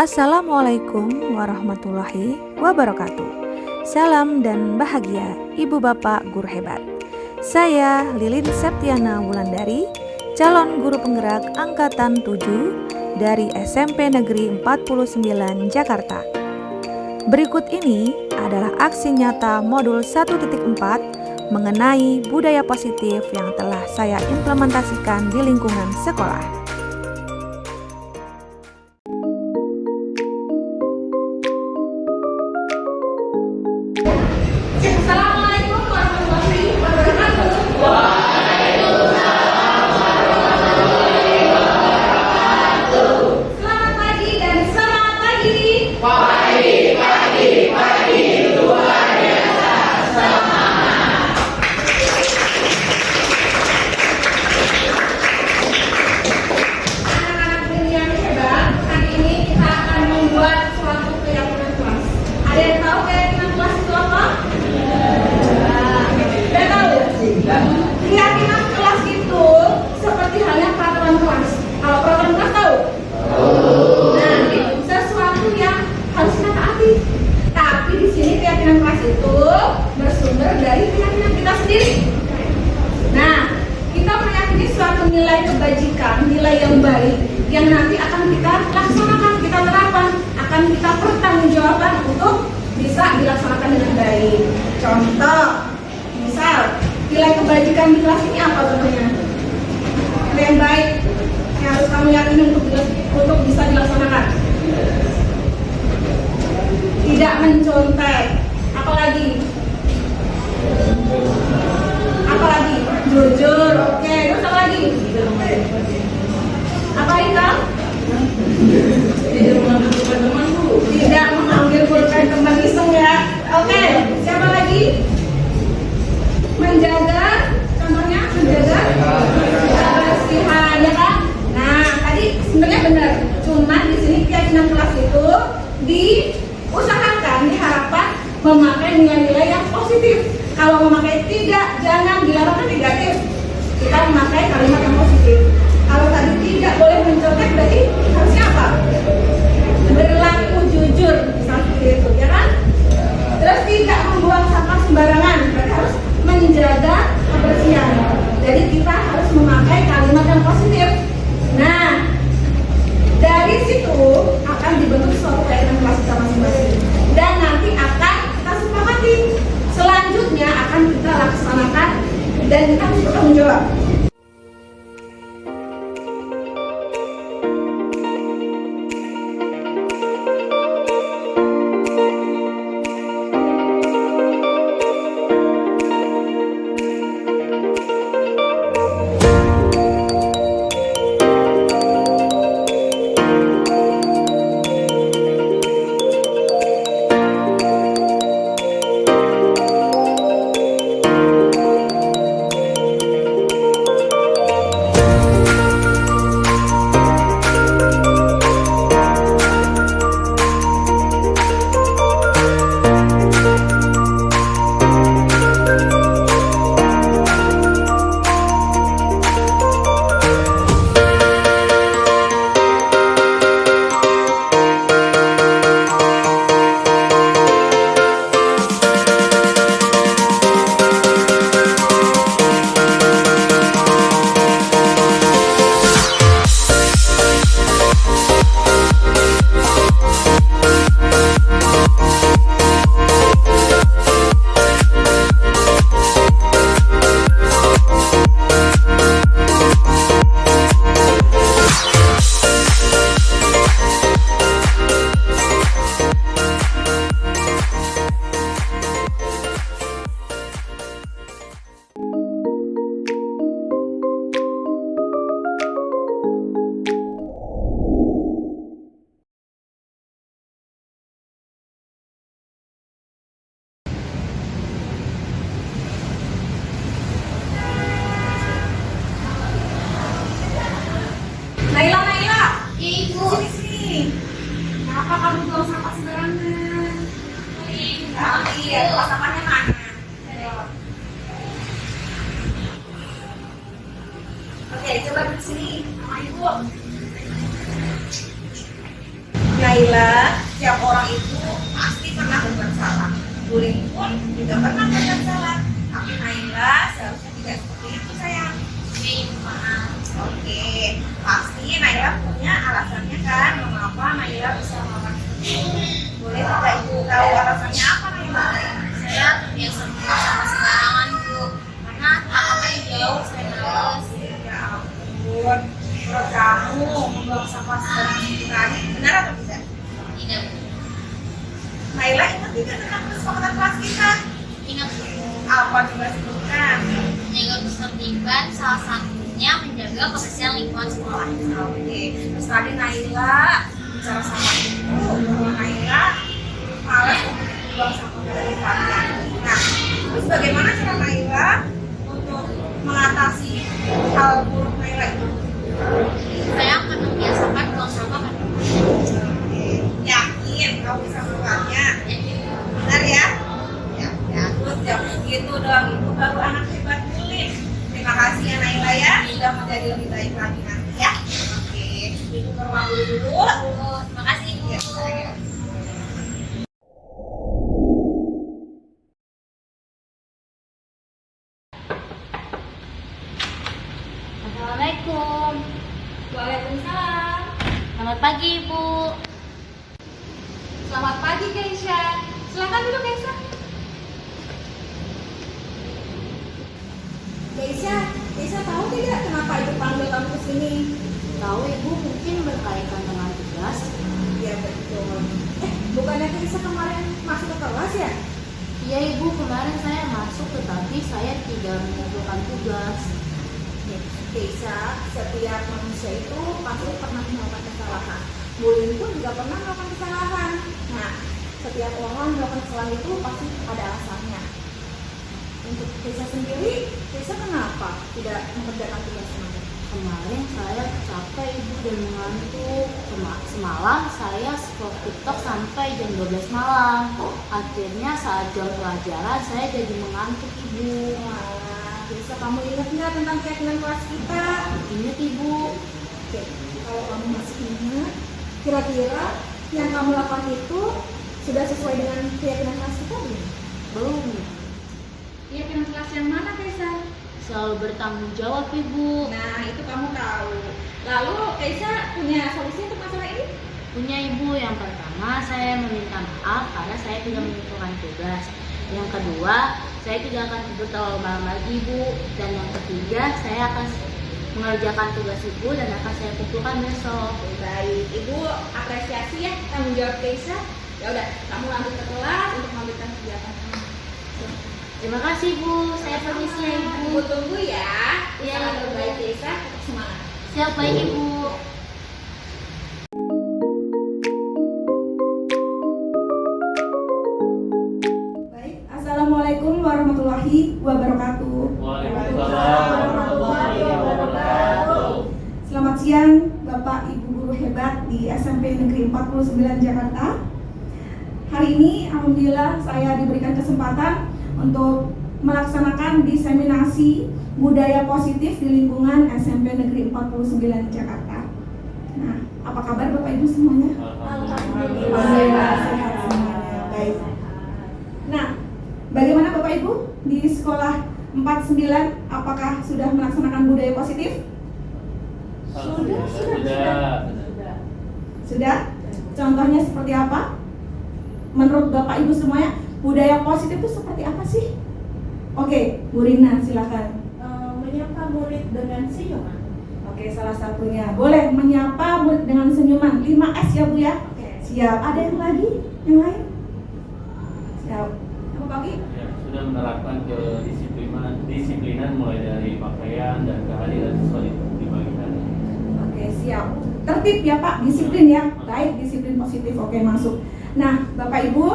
Assalamualaikum warahmatullahi wabarakatuh. Salam dan bahagia Ibu Bapak Guru Hebat. Saya Lilin Septiana Wulandari, calon guru penggerak Angkatan 7 dari SMP Negeri 49 Jakarta. Berikut ini adalah aksi nyata modul 1.4 mengenai budaya positif yang telah saya implementasikan di lingkungan sekolah. Assalamualaikum warahmatullahi wabarakatuh. Waalaikumsalam warahmatullahi wabarakatuh. Selamat pagi dan selamat pagi. Pagi, luar biasa semangat. Anak-anak yang hebat, hari ini kita akan membuat suatu keyakinan kelas. Ada yang tahu keyakinan kelas itu apa? Udah tahu? Keyakinan kelas itu seperti halnya peraturan kelas. Kalau peraturan kelas tahu? Nah, itu sesuatu yang harus kita taati. Tapi di sini keyakinan kelas itu bersumber dari keyakinan kita sendiri. Nah, kita meyakini suatu nilai kebajikan, nilai yang baik yang nanti akan kita laksanakan, kita terapkan, akan kita pertanggungjawabkan untuk bisa dilaksanakan dengan baik. Contoh, misal nilai kebajikan di kelas ini apa contohnya? Nilai yang baik yang harus kamu yakini untuk bisa dilaksanakan. Tidak mencontek. Apalagi? Jujur. Oke, terus apa lagi? Apa lagi, Kak? Tidak mengambil pulpen teman iseng ya. Oke, siapa lagi? Menjaga, contohnya menjaga kebersihan, ya kan? Nah, tadi sebenarnya benar. Cuman di sini keyakinan kelas itu diusahakan, diharapkan memakai nilai-nilai yang positif. Kalau memakai tidak, jangan dilarang negatif. Kita memakai kalimat yang positif. Kalau tadi tidak boleh mencontek, berarti harusnya apa? Berlaku jujur, misalnya seperti itu, ya kan? Terus tidak membuang sampah sembarangan, berarti harus menjaga kebersihan. Jadi kita harus memakai kalimat yang positif. Nah, dari situ akan dibentuk suatu keyakinan kelas kita masing-masing. Dan nanti akan kita sepakati. Selanjutnya akan kita laksanakan dan kita harus bertanggung jawab. Naila, sini. Kenapa kamu buang sampah sembarangan? Iya, buang sampahnya mana? Oke, coba duduk sini sama ibu. Naila, Naila, setiap orang itu pasti pernah berbuat salah. Bullying pun juga pernah berbuat salah. Tapi Naila seharusnya tidak seperti itu sayang. Oke, maaf. Oke, pasti Naila punya alasannya kan mengapa Naila bisa melakukan seperti itu. Boleh tidak Ibu tahu alasannya apa Naila? Saya terbiasa sama sembarangan Bu, karena tempatnya jauh, saya males. Ya ampun, menurut kamu membuang sampah sembarangan itu tadi benar atau tidak? Tidak Bu, Naila ingat tidak tentang kesepakatan kelas kita? ingat Bu, Apa coba sebutkan? menjaga ketertiban salah satunya menjaga kebersihan lingkungan sekolah. Oke, terus tadi Naila bicara sama ibu bahwa Naila malas untuk buang sampah pada tempatnya. Nah, terus bagaimana cara Naila untuk mengatasi hal buruk Naila itu? Saya akan membiasakan buang sampah pada tempatnya. Oke, yakin kamu bisa melakukannya? Benar ya? Ya, terus jangan gitu dong, itu baru anak hebat kulit. Terima kasih ya Naila ya, sudah menjadi lebih baik lagi nanti ya. Oke, ibu ke ruang guru dulu. Oh, terima kasih Bu. Ya, saya. Assalamualaikum. Waalaikumsalam. Selamat pagi Ibu. Selamat pagi Keisha. Silakan duduk Keisha. Keisha tahu tidak kenapa ibu panggil kamu ke sini? Tahu Ibu, mungkin berkaitan dengan tugas. Ya betul. Bukannya Keisha kemarin masuk ke kelas ya? Iya Ibu, kemarin saya masuk tetapi saya tidak mengumpulkan tugas. Keisha, setiap manusia itu pasti pernah melakukan kesalahan. Bullying pun juga pernah melakukan kesalahan. Nah, setiap orang melakukan kesalahan itu pasti ada alasannya. Untuk Keisha sendiri, Keisha kenapa tidak mengerjakan tugas kemarin? Kemarin saya capek Ibu dan mengantuk. Semalam saya scroll TikTok sampai jam 12 malam. Akhirnya saat jam pelajaran saya jadi mengantuk Ibu. Wah, Keisha, kamu ingat nggak tentang keyakinan kelas kita? Ingat Ibu. Oke, kalau kamu masih ingat, kira-kira yang kamu lakukan itu sudah sesuai dengan keyakinan kelas kita belum? Belum. Keyakinan kelas yang mana, Keisha? Selalu bertanggung jawab Ibu. Nah, itu kamu tahu. Lalu, Keisha punya solusi untuk masalah ini? Punya Ibu, yang pertama saya meminta maaf karena saya tidak mengumpulkan tugas. Yang kedua, saya tidak akan tidur terlalu malam lagi Ibu. Dan yang ketiga, saya akan mengerjakan tugas Ibu dan akan saya kumpulkan besok. Baik, Ibu apresiasi ya tanggung jawab Keisha. Ya udah, kamu lanjut ke kelas untuk melanjutkan kegiatan kamu. Terima kasih Bu, saya permisi ya Ibu. Ibu tunggu ya. Iya, Sangat Ibu. terbaik Keisha, tetap semangat. Siap baik Ibu. Baik, Assalamualaikum warahmatullahi wabarakatuh. Waalaikumsalam warahmatullahi wabarakatuh. Selamat siang Bapak Ibu guru hebat di SMP Negeri 49 Jakarta. Hari ini alhamdulillah saya diberikan kesempatan untuk melaksanakan diseminasi budaya positif di lingkungan SMP Negeri 49 Jakarta. Nah, apa kabar Bapak Ibu semuanya? Alhamdulillah sehat semuanya. Baik. Nah, bagaimana Bapak Ibu di sekolah 49 apakah sudah melaksanakan budaya positif? Sudah? Contohnya seperti apa? Menurut Bapak Ibu semuanya, budaya positif itu seperti apa sih? Oke, Bu Rina silakan. Menyapa murid dengan senyuman. Oke, salah satunya. Boleh menyapa murid dengan senyuman. 5S ya Bu ya? Oke. Siap. Ada yang lagi? Yang lain? Siap. Apa pagi? Ya, sudah menerapkan kedisiplinan mulai dari pakaian dan kehadiran siswa di pagi hari. Oke, siap. Tertib ya Pak, disiplin ya. Baik, disiplin positif. Oke, masuk. Nah, Bapak Ibu,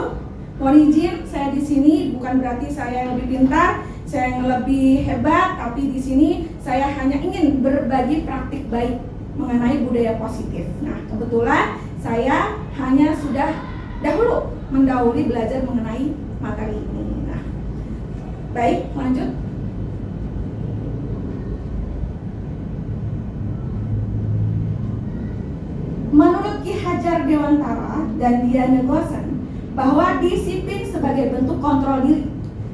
mohon izin saya di sini bukan berarti saya yang lebih pintar, saya yang lebih hebat, tapi di sini saya hanya ingin berbagi praktik baik mengenai budaya positif. Nah, kebetulan saya hanya sudah dahulu mendahului belajar mengenai materi ini. Nah, baik, lanjut. Menurut Ki Hajar Dewantara, dan Diana Gossen bahwa disiplin sebagai bentuk kontrol diri,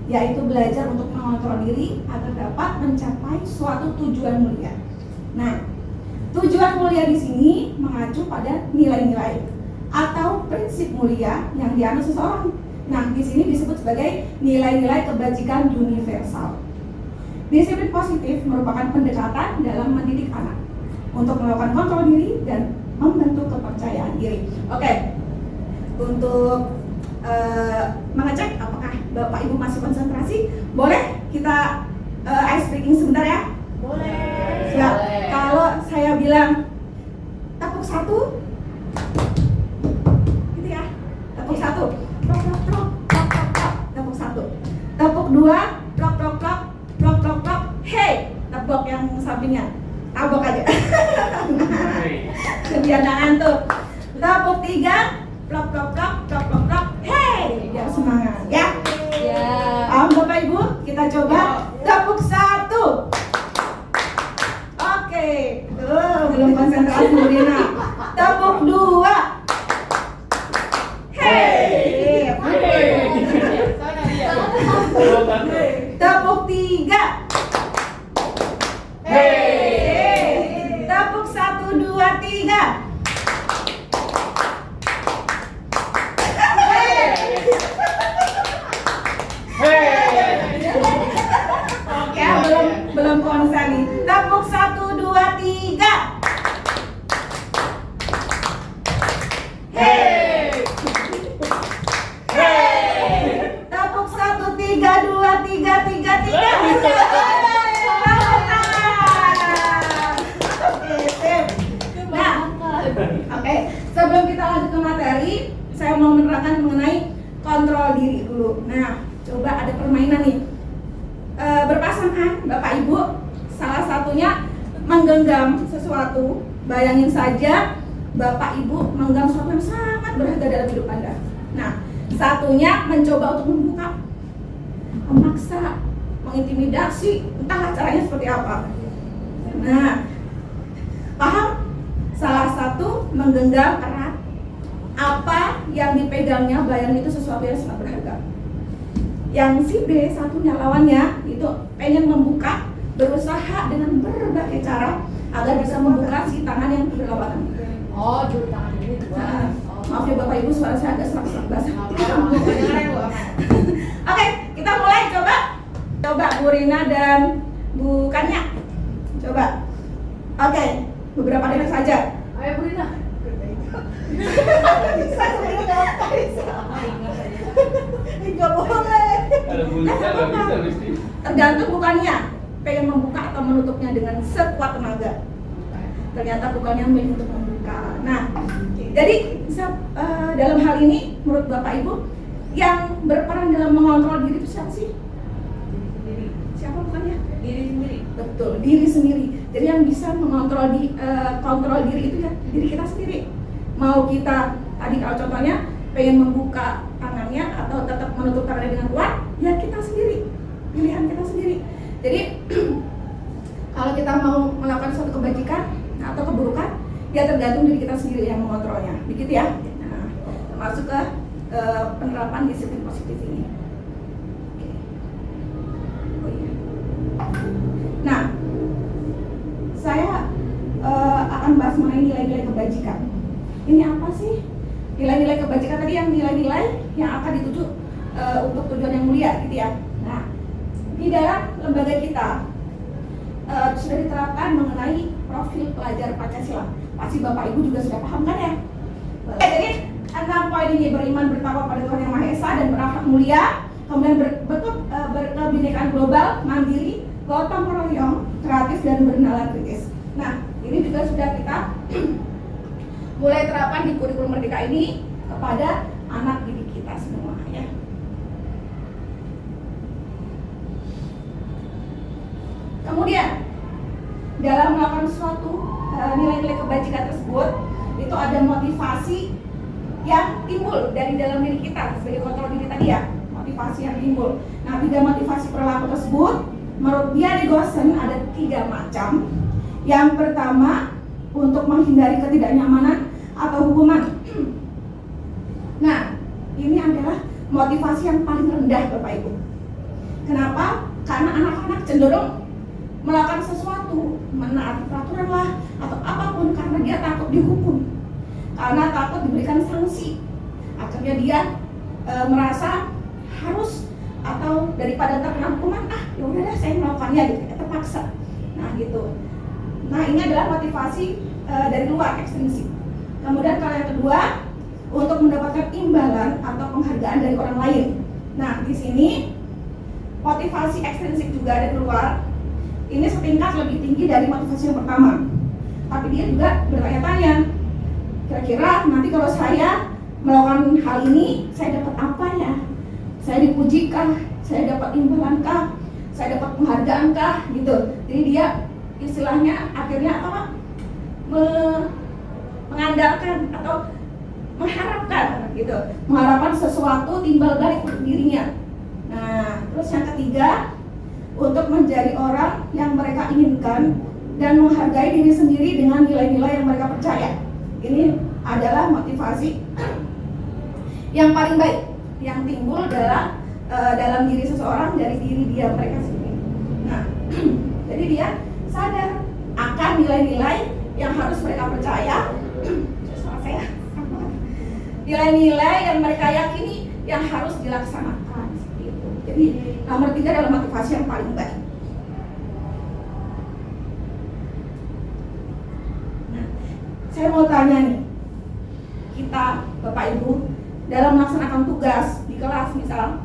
yaitu belajar untuk mengontrol diri agar dapat mencapai suatu tujuan mulia. Nah, tujuan mulia di sini mengacu pada nilai-nilai atau prinsip mulia yang dianut seseorang. Nah, di sini disebut sebagai nilai-nilai kebajikan universal. Disiplin positif merupakan pendekatan dalam mendidik anak untuk melakukan kontrol diri dan membentuk kepercayaan diri. Oke, untuk mengecek apakah Bapak Ibu masih konsentrasi, boleh kita ice breaking sebentar ya? Boleh. Ya, kalau saya bilang tepuk satu, gitu ya, tepuk satu, plok plok plok, plok plok plok, tepuk satu, tepuk dua, plok plok plok, plok plok plok, hey, tepuk yang sampingnya, tabok aja, kebiasaan tuh, tepuk tiga, plok plok plok, plok plok plok, hey, biar semangat ya. Ya. Bapak Ibu, kita coba tepuk satu. Oke, tuh belum konsentrasi Bu Rina. Tepuk dua. Hey. Tepuk tiga. Hey. Tepuk satu, dua, tiga. Ya, belum konsen nih. Tepuk satu, dua, tiga. Hey. Hey. Tepuk satu, tiga, dua, tiga, tiga, tiga. Tepuk tangan. Oke, sip. Nah, oke. Sebelum kita lanjut ke materi, saya mau menerangkan mengenai kontrol diri dulu. Nah, coba ada permainan nih. Berpasangan Bapak Ibu, salah satunya menggenggam sesuatu. Bayangin saja Bapak Ibu menggenggam sesuatu yang sangat berharga dalam hidup Anda. Nah, satunya mencoba untuk membuka, memaksa, mengintimidasi, entahlah caranya seperti apa. Nah, paham? Salah satu menggenggam erat apa yang dipegangnya, bayangin itu sesuatu yang sangat berharga. Yang si B satunya lawannya itu pengen membuka, berusaha dengan berbagai cara agar bisa membuka si tangan yang berlawanan. Oh, juru tangan ini dua. Maaf ya Bapak Ibu, suara saya agak serak-serak basah. Oke, kita mulai coba Bu Rina dan Bu Kanya. Coba. Oke, beberapa detik saja. Ayo Bu Rina. Enggak boleh. Ada bunyinya nggak bisa mesti. Tergantung bukannya pengen membuka atau menutupnya dengan sekuat tenaga. Ternyata bukannya milih untuk membuka. Nah, jadi dalam hal ini menurut Bapak Ibu yang berperan dalam mengontrol diri itu siapa sih? Siapa bukannya? Diri sendiri. Betul, diri sendiri. Jadi yang bisa mengontrol kontrol diri itu ya diri kita sendiri. Mau kita tadi kalau contohnya pengen membuka tangannya atau tetap menutup tangannya dengan kuat, ya kita sendiri, pilihan kita sendiri. Jadi kalau kita mau melakukan suatu kebajikan atau keburukan, ya tergantung diri kita sendiri yang mengontrolnya, begitu ya. Nah, termasuk ke penerapan disiplin positif ini. Oke. Oh iya. Nah, saya akan bahas mengenai nilai-nilai kebajikan. Ini apa sih? Nilai-nilai kebajikan tadi yang nilai-nilai yang akan dituju untuk tujuan yang mulia, gitu ya. Nah, di dalam lembaga kita sudah diterapkan mengenai profil pelajar Pancasila. Pasti Bapak Ibu juga sudah paham kan ya? Jadi 6 poin ini: beriman, bertakwa pada Tuhan Yang Maha Esa dan berakhlak mulia, kemudian berkebinekaan global, mandiri, gotong royong, kreatif dan bernalar kritis. Nah, ini juga sudah kita mulai terapkan di kurikulum Merdeka ini kepada anak didik kita semua ya. Kemudian dalam melakukan suatu nilai-nilai kebajikan tersebut itu ada motivasi yang timbul dari dalam diri kita sebagai kontrol diri tadi ya, motivasi yang timbul. Nah, 3 motivasi perilaku tersebut menurut Diana Gossen ada 3 macam. Yang pertama, untuk menghindari ketidaknyamanan atau hukuman. motivasi yang paling rendah Bapak Ibu. Kenapa? Karena anak-anak cenderung melakukan sesuatu, menaati peraturan lah atau apapun karena dia takut dihukum, karena takut diberikan sanksi. Akhirnya dia merasa harus, atau daripada terkena hukuman, ya udah deh saya melakukannya gitu, terpaksa. Nah gitu. Nah ini adalah motivasi dari luar, ekstrinsik. Kemudian kalau yang kedua, untuk mendapatkan imbalan atau penghargaan dari orang lain. Nah di sini motivasi ekstrinsik juga dari luar. Ini setingkat lebih tinggi dari motivasi yang pertama. Tapi dia juga bertanya-tanya, kira-kira nanti kalau saya melakukan hal ini, saya dapat apa ya? Saya dipujikah? Saya dapat imbalankah? Saya dapat penghargaankah? Gitu. Jadi dia istilahnya akhirnya apa? Mengandalkan atau mengharapkan gitu, mengharapkan sesuatu timbal balik untuk dirinya. Nah, terus yang ketiga, untuk menjadi orang yang mereka inginkan dan menghargai diri sendiri dengan nilai-nilai yang mereka percaya. Ini adalah motivasi yang paling baik yang timbul dalam diri seseorang dari diri dia mereka sendiri. Nah, jadi dia sadar akan nilai-nilai yang harus mereka percaya. Nilai-nilai yang mereka yakini yang harus dilaksanakan. Jadi nomor 3 adalah motivasi yang paling baik. Nah, saya mau tanya nih, kita Bapak Ibu dalam melaksanakan tugas di kelas misal,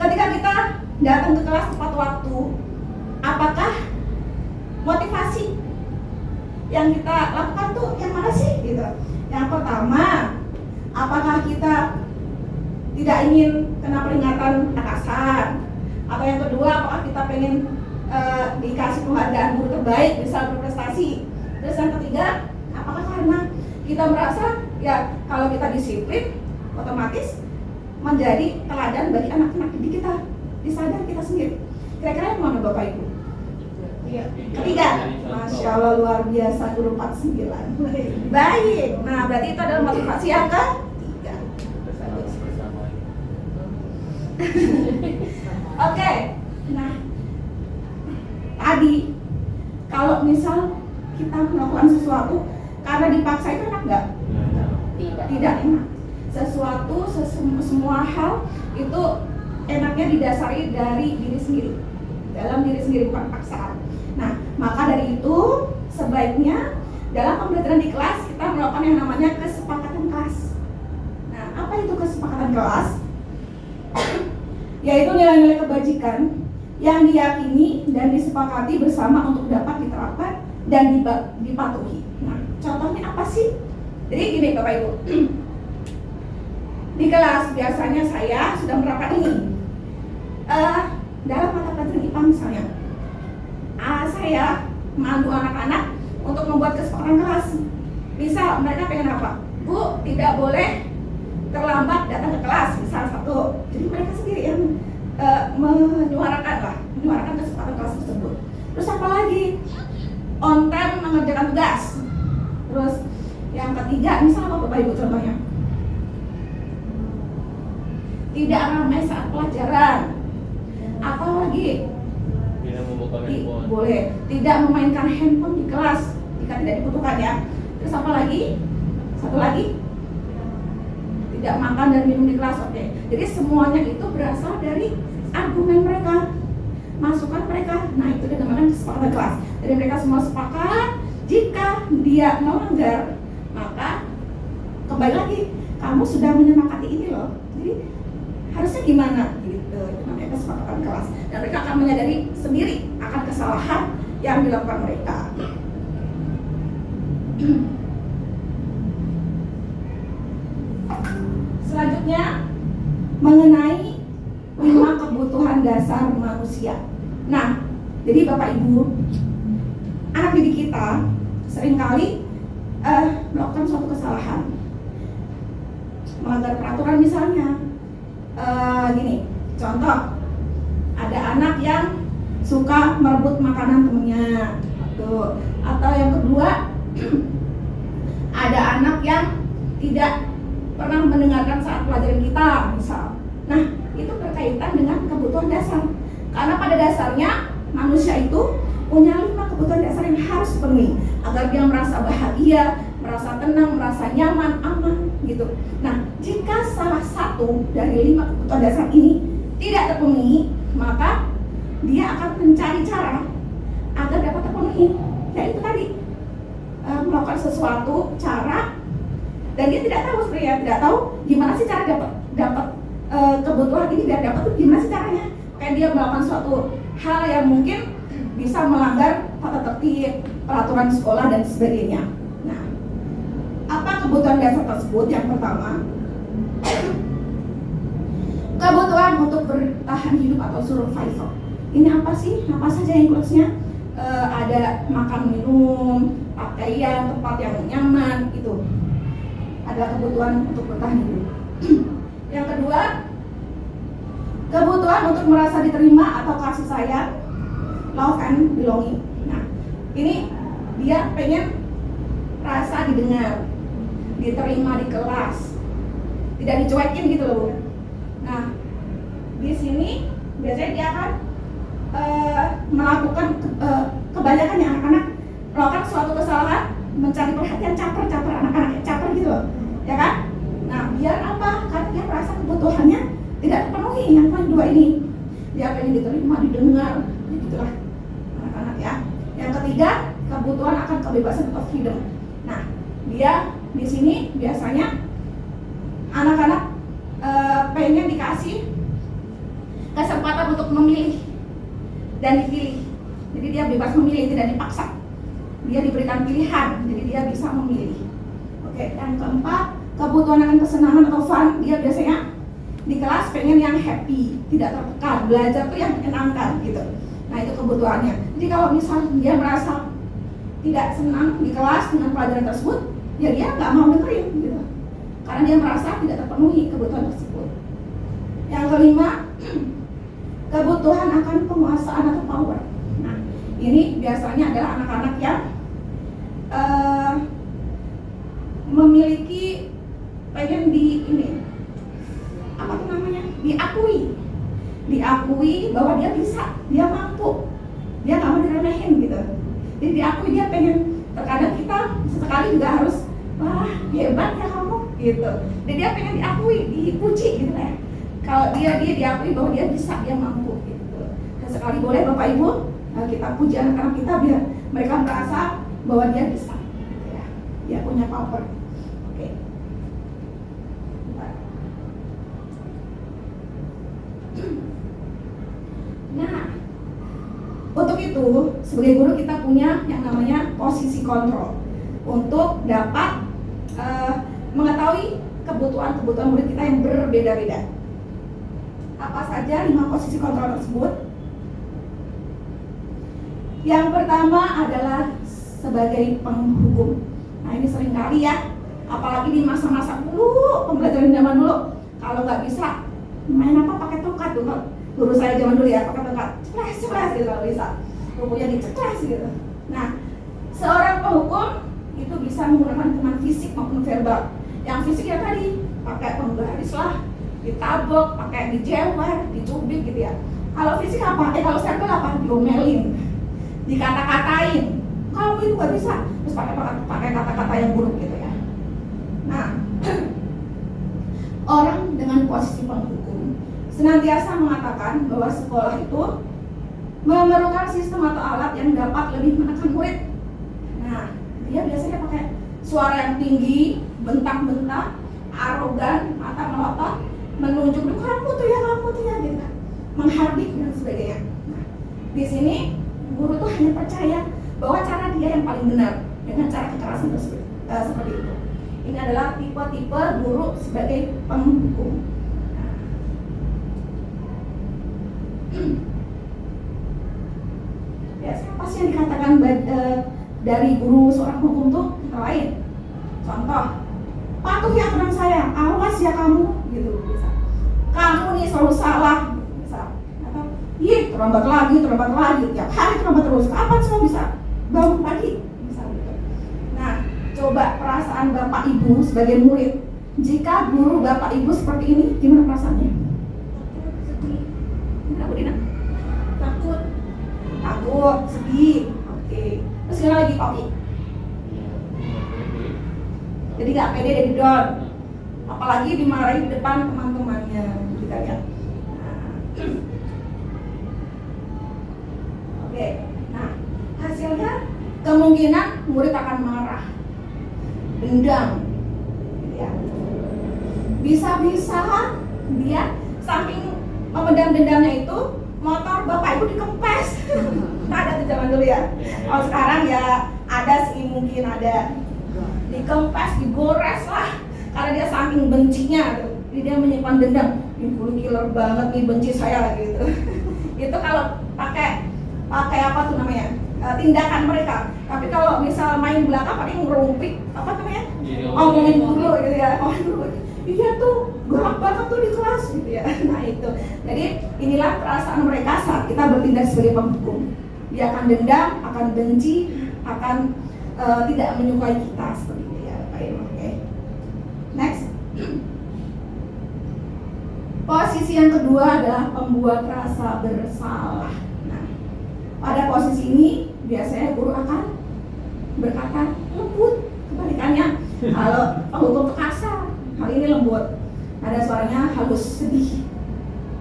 ketika kita datang ke kelas tepat waktu, apakah motivasi yang kita lakukan tuh yang mana sih gitu? Yang pertama, apakah kita tidak ingin kena peringatan atasan? Atau yang kedua, apakah kita pengen dikasih penghargaan guru terbaik, bisa berprestasi? Terus yang ketiga, apakah karena kita merasa ya kalau kita disiplin, otomatis menjadi teladan bagi anak-anak didik kita, disadar kita sendiri? Kira-kira yang mana Bapak Ibu? Ketiga, Masya Allah luar biasa, guru 49. Baik, nah berarti itu adalah motivasi yang ketiga. Oke, nah tadi kalau misal kita melakukan sesuatu karena dipaksa itu enak nggak? Tidak enak. Sesuatu, semua hal itu enaknya didasari dari diri sendiri, dalam diri sendiri, bukan paksaan. Nah, maka dari itu sebaiknya dalam pembelajaran di kelas kita melakukan yang namanya kesepakatan kelas. Nah, apa itu kesepakatan kelas? Yaitu nilai-nilai kebajikan yang diyakini dan disepakati bersama untuk dapat diterapkan dan dipatuhi. Nah, contohnya apa sih? Jadi gini Bapak Ibu, di kelas biasanya saya sudah menerapkan ini. Dalam mata pelajaran IPA misalnya, saya memandu anak-anak untuk membuat kesepakatan kelas. Misal mereka pengen apa? Bu, tidak boleh terlambat datang ke kelas, misal satu. Jadi mereka sendiri yang menyuarakan kesepakatan kelas tersebut. Terus apa lagi? On time mengerjakan tugas. Terus yang ketiga, misal apa Bapak Ibu contohnya? Tidak ramai saat pelajaran. Apa lagi? Tidak membuka handphone. Boleh. Tidak memainkan handphone di kelas jika tidak dibutuhkan ya. Terus apa lagi? Satu lagi? Tidak makan dan minum di kelas. Oke. Jadi semuanya itu berasal dari argumen mereka, masukan mereka. Nah, itu dinamakan kesepakatan kelas. Jadi mereka semua sepakat jika dia melanggar, maka kembali lagi kamu sudah menyepakati ini loh. Jadi harusnya gimana gitu. Itu namanya kesepakatan kelas. Dan mereka akan menyadari sendiri akan kesalahan yang dilakukan mereka. Selanjutnya mengenai 5 kebutuhan dasar manusia. Nah, jadi Bapak Ibu, anak didik kita seringkali melakukan suatu kesalahan, melanggar peraturan misalnya. Gini, contoh, ada anak yang suka merebut makanan temennya, tuh. Atau yang kedua, ada anak yang tidak pernah mendengarkan saat pelajaran kita, misal. Nah, itu berkaitan dengan kebutuhan dasar. Karena pada dasarnya manusia itu punya 5 kebutuhan dasar yang harus dipenuhi agar dia merasa bahagia, merasa tenang, merasa nyaman, aman gitu. Nah, jika salah satu dari 5 kebutuhan dasar ini tidak terpenuhi, maka dia akan mencari cara agar dapat terpenuhi. Yaitu tadi melakukan sesuatu cara, dan dia tidak tahu sebenarnya, tidak tahu gimana sih cara dapat kebutuhan ini biar dapat tuh gimana sih caranya. Kayak dia melakukan suatu hal yang mungkin bisa melanggar tata tertib, peraturan sekolah dan sebagainya. Nah, apa kebutuhan dasar tersebut? Yang pertama, kebutuhan untuk bertahan hidup atau survival. Ini apa sih? Apa saja includes-nya? Ada makan minum, pakaian, tempat yang nyaman, itu. Ada kebutuhan untuk bertahan hidup. Yang kedua, kebutuhan untuk merasa diterima atau kasih sayang, love and belonging. Nah, ini dia pengen rasa didengar, diterima di kelas, tidak dicuekin gitu loh. Nah, di sini biasanya dia akan melakukan kebanyakan yang anak-anak melakukan suatu kesalahan, mencari perhatian, caper anak-anak caper gitu loh, ya kan? Nah, biar apa? Karena dia merasa kebutuhannya tidak terpenuhi. Yang kedua ini, dia pengen diterima, didengar, gitulah anak-anak ya. Yang ketiga, kebutuhan akan kebebasan atau freedom. Nah, dia di sini biasanya anak-anak pengen dikasih kesempatan untuk memilih dan dipilih. Jadi dia bebas memilih, tidak dipaksa. Dia diberikan pilihan, jadi dia bisa memilih. Oke, yang keempat, kebutuhan akan kesenangan atau fun. Dia biasanya di kelas pengen yang happy, tidak tertekan, belajar tuh yang menyenangkan gitu. Nah, itu kebutuhannya. Jadi kalau misal dia merasa tidak senang di kelas dengan pelajaran tersebut, ya dia nggak mau dengerin gitu. Karena dia merasa tidak terpenuhi kebutuhan tersebut. Yang kelima, kebutuhan akan penguasaan atau power. Nah, ini biasanya adalah anak-anak yang memiliki pengen diakui bahwa dia bisa, dia mampu, dia nggak mau diremehin gitu. Jadi diakui, dia pengen, terkadang kita sesekali juga harus, wah hebat ya kamu gitu. Jadi dia pengen diakui, dipuji gitu ya. Kalau dia diakui bahwa dia bisa, dia mampu gitu. Dan sekali boleh Bapak Ibu kita puji anak-anak kita biar mereka merasa bahwa dia bisa gitu ya. Dia punya power. Oke. Nah, untuk itu sebagai guru kita punya yang namanya posisi kontrol untuk dapat mengetahui kebutuhan murid kita yang berbeda-beda. Apa saja 5 posisi kontrol tersebut? Yang pertama adalah sebagai penghukum. Nah, ini seringkali ya, apalagi di masa-masa dulu, pembelajaran zaman dulu, kalau nggak bisa main apa pakai tongkat tuh. Guru saya zaman dulu ya, pakai tongkat, ceplas gitu kalau bisa, rumputnya diceplas gitu. Nah, seorang penghukum itu bisa menggunakan hukuman fisik maupun verbal. Yang fisik ya tadi, pakai penggaris lah, ditabok, pakai dijewer, dicubit gitu ya. Kalau fisik apa? Kalau verbal apa? Diomelin, dikata-katain. Kamu itu nggak bisa, terus pakai kata-kata yang buruk gitu ya. Nah, orang dengan posisi penghukum senantiasa mengatakan bahwa sekolah itu memerlukan sistem atau alat yang dapat lebih menekan murid. Nah, dia biasanya pakai suara yang tinggi, bentak-bentak, arogan, mata melotot, menunjuk kamu tuh ya gitu, menghardik dan sebagainya. Nah, di sini guru tuh hanya percaya bahwa cara dia yang paling benar dengan cara kekerasan tersebut seperti itu. Ini adalah tipe-tipe guru sebagai penghukum. Ya, siapa sih yang dikatakan dari guru seorang hukum tuh lain? Contoh, patuhi aturan saya, awas ya kamu, gitu bisa. Kamu nih selalu salah, bisa. Atau, terlambat lagi, tiap hari terlambat terus. Kapan semua bisa bangun pagi, bisa gitu. Nah, coba perasaan Bapak Ibu sebagai murid, jika guru Bapak Ibu seperti ini, gimana perasaannya? Bu Dina? Takut. Takut, sedih. Oke. Terus gimana lagi Pak? Jadi nggak pede, jadi down. Apalagi dimarahin di depan teman-temannya, kita lihat. Oke. Nah, hasilnya kemungkinan murid akan marah, dendam, ya. Bisa-bisa dia saking memendam dendamnya itu motor bapak ibu dikempes. Nah, ada tuh zaman dulu ya. Kalau sekarang ya ada sih, mungkin ada dikempes, digores lah, karena dia saking bencinya tuh. Jadi dia menyimpan dendam. Ini killer banget nih, benci saya gitu. Itu kalau pakai apa tuh namanya? Tindakan mereka. Tapi kalau misal main belakang paling ngerumpik, apa namanya? Ngomongin dulu gitu ya. Iya tuh galak banget tuh di kelas gitu ya. Nah itu. Jadi inilah perasaan mereka saat kita bertindak sebagai penghukum. Dia akan dendam, akan benci, akan tidak menyukai kita seperti itu ya. Oke. Next. Posisi yang kedua adalah pembuat rasa bersalah. Nah, pada posisi ini biasanya guru akan berkata lembut. Kebalikannya, kalau penghukum kasar, hal ini lembut. Ada suaranya halus, sedih.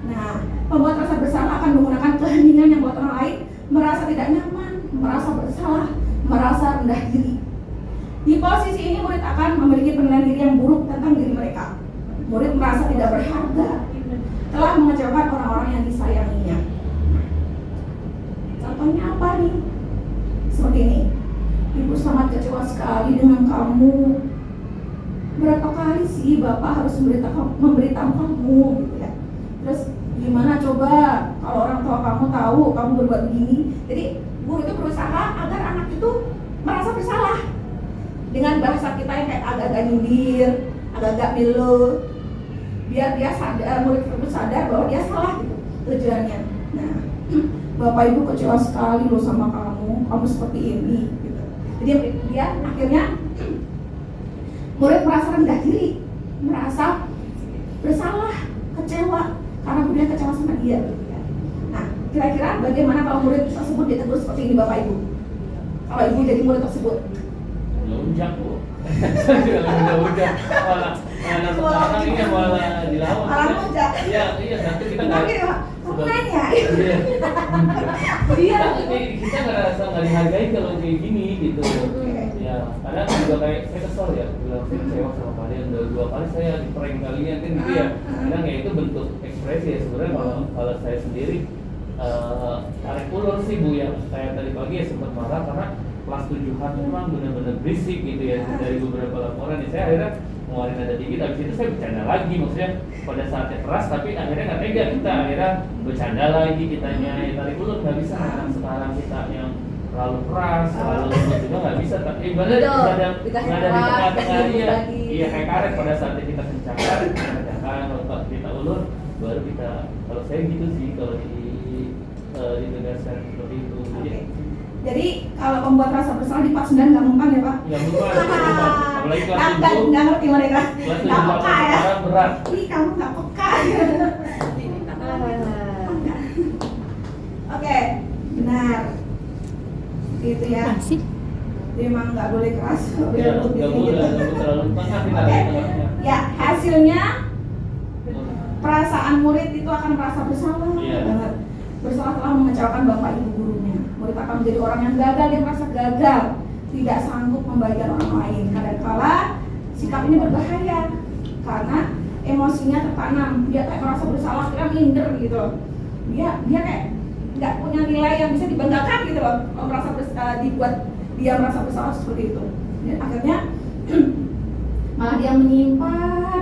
Nah, pembuat rasa bersalah akan menggunakan keheningan yang buat orang lain merasa tidak nyaman, merasa bersalah, merasa rendah diri. Di posisi ini murid akan memiliki penilaian diri yang buruk tentang diri mereka. Murid merasa tidak berharga, telah mengecewakan orang-orang yang disayanginya. Contohnya apa nih? Seperti ini. Ibu sangat kecewa sekali dengan kamu. Berapa kali sih Bapak harus memberitahu kamu gitu ya. Terus gimana coba kalau orang tua kamu tahu kamu berbuat begini. Jadi guru itu berusaha agar anak itu merasa bersalah dengan bahasa kita yang kayak agak-agak nyindir, agak-agak melo, biar dia sadar, murid itu sadar bahwa dia salah gitu tujuannya. Nah, Bapak Ibu kecewa sekali loh sama kamu seperti ini gitu. Jadi dia akhirnya murid merasa rendah diri, merasa bersalah, kecewa karena dia kecewa sama dia gitu ya. Nah, kira-kira bagaimana kalau murid tersebut ditegur seperti ini Bapak Ibu? Kalau Ibu jadi murid tersebut? Lunjak Bu. Lunjak. Malah anak-anak ini malah dilawan. Malah lunjak. Iya, nanti kita nggak. Aku nanya. Iya. Kita nggak dihargai kalau kayak gini gitu. Ya, karena juga kayak saya kesel ya, bilang saya kecewa sama kalian, dua kali saya di prank kalian kan gitu ya. Kadang ya itu bentuk ekspresi ya sebenarnya. Kalau saya sendiri tarik ulur sih Bu ya. Saya tadi pagi ya sempat marah karena kelas 7-an memang benar-benar berisik gitu ya. Dari beberapa laporan ya, saya akhirnya ngeluarin nada dikit, habis itu saya bercanda lagi, maksudnya pada saatnya keras tapi akhirnya nggak tega, kita akhirnya bercanda lagi, kitanya ya tarik ulur. Nggak bisa anak sekarang kita yang terlalu keras, terlalu lembut juga nggak bisa. Tapi ibaratnya ada di tengah-tengah iya kayak karet. Pada saatnya kita kencangkan, kalau kita ulur baru kita, kalau saya gitu sih kalau ditegaskan seperti itu. Jadi kalau pembuat rasa bersalah di Pak 9 nggak mempan ya Pak? Nggak mempan, apalagi kelas 7. Nggak ngerti mereka. Kelas 7 Nggak peka ya? berat. Ih kamu nggak peka. Oke, benar. Itu ya. Memang nggak boleh keras, nggak boleh lembut Nggak gitu. boleh terlalu tengah kita Oke. di tengahnya. Ya hasilnya perasaan murid itu akan merasa bersalah banget. Bersalah telah mengecewakan bapak ibu gurunya. Murid akan menjadi orang yang gagal, dia merasa gagal, tidak sanggup membagikan orang lain. Kadangkala sikap ini berbahaya karena emosinya tertanam. Dia kayak merasa bersalah, dia minder gitu loh. Dia kayak nggak punya nilai yang bisa dibanggakan gitu loh. Merasa dibuat dia merasa bersalah seperti itu. Dan akhirnya malah dia menyimpan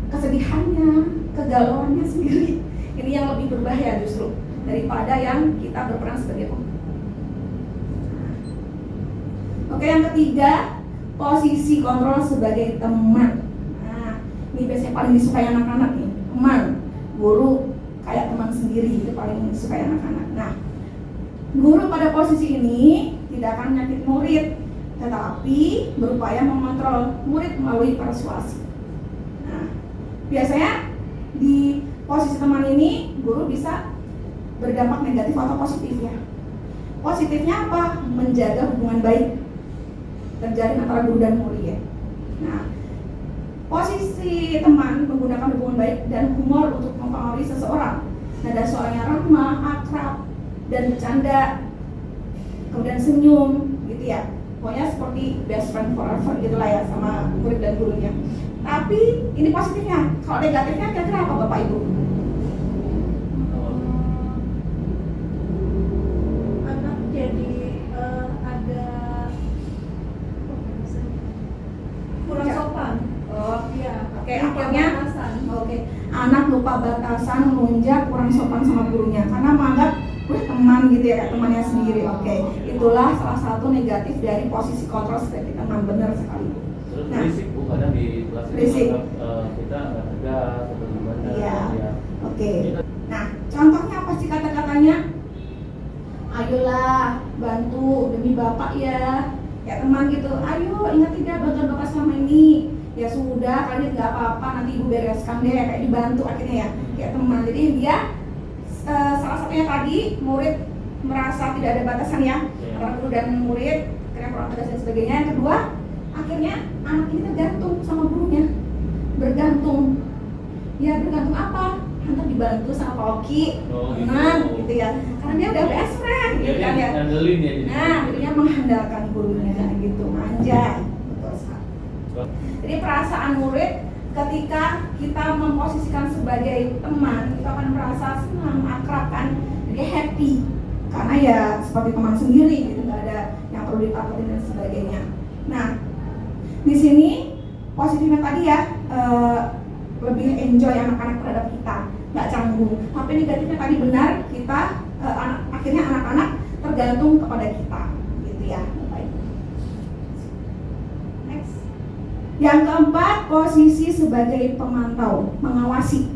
kesedihannya, kegalauannya sendiri. Ini yang lebih berbahaya justru daripada yang kita berperan sebagai pemimpin. Oke, yang ketiga, posisi kontrol sebagai teman. Nah, ini biasanya paling disukai anak-anak nih, teman. Guru kayak teman sendiri, itu paling disukai anak-anak. Nah, guru pada posisi ini tidak akan menyakiti murid, tetapi berupaya mengontrol murid melalui persuasi. Nah, biasanya di posisi teman ini, guru bisa berdampak negatif atau positifnya. Positifnya apa? Menjaga hubungan baik terjalin antara guru dan murid. Nah, posisi teman menggunakan hubungan baik dan humor untuk mempengaruhi seseorang. Nada suaranya ramah, akrab, dan bercanda, kemudian senyum, gitu ya. Pokoknya seperti best friend forever gitulah ya sama murid dan gurunya. Tapi ini positifnya. Kalau negatifnya kira-kira apa Bapak Ibu? Anak jadi ada kurang sopan. Oh, Iya. oke, Lupa akhirnya batasan. oke, anak lupa batasan, melunjak, kurang sopan sama gurunya karena menganggap teman gitu ya, kayak temannya sendiri. Oke, itulah salah satu negatif dari posisi kontrol seperti teman, benar sekali. Terus Nah. berisik Bu, kadang di kelas itu Berisik. menganggap, kita nggak tegas atau gimana. Iya. Ya. Oke. Nah, contohnya apa sih kata-katanya? Ayolah, bantu demi Bapak ya. Ya teman gitu, ayo ingat tidak bantuan Bapak selama ini. Ya sudah, kalian nggak apa-apa, nanti Ibu bereskan deh, kayak dibantu akhirnya ya. Kayak teman, jadi dia salah satunya tadi, murid merasa tidak ada batasan ya antara guru dan murid, karena kurang tegas dan sebagainya. Yang kedua, akhirnya anak ini tergantung sama gurunya, bergantung. Ya bergantung apa? Nanti dibantu sama Pak Oki, Oh, gitu. tenang gitu ya. Karena dia udah best friend gitu Jadi kan ya. ngandelin ya. Jadi. Nah, jadinya mengandalkan gurunya gitu, manja. Betul sekali. Jadi perasaan murid ketika kita memposisikan sebagai teman, kita akan merasa senang, akrab kan, jadi happy. Karena ya seperti teman sendiri gitu, nggak ada yang perlu ditakutin dan sebagainya. Nah, di sini positifnya tadi ya lebih enjoy anak-anak terhadap kita, nggak canggung. Tapi negatifnya tadi benar, kita akhirnya anak-anak tergantung kepada kita, gitu ya. Baik. Next. Yang keempat, posisi sebagai pemantau, mengawasi.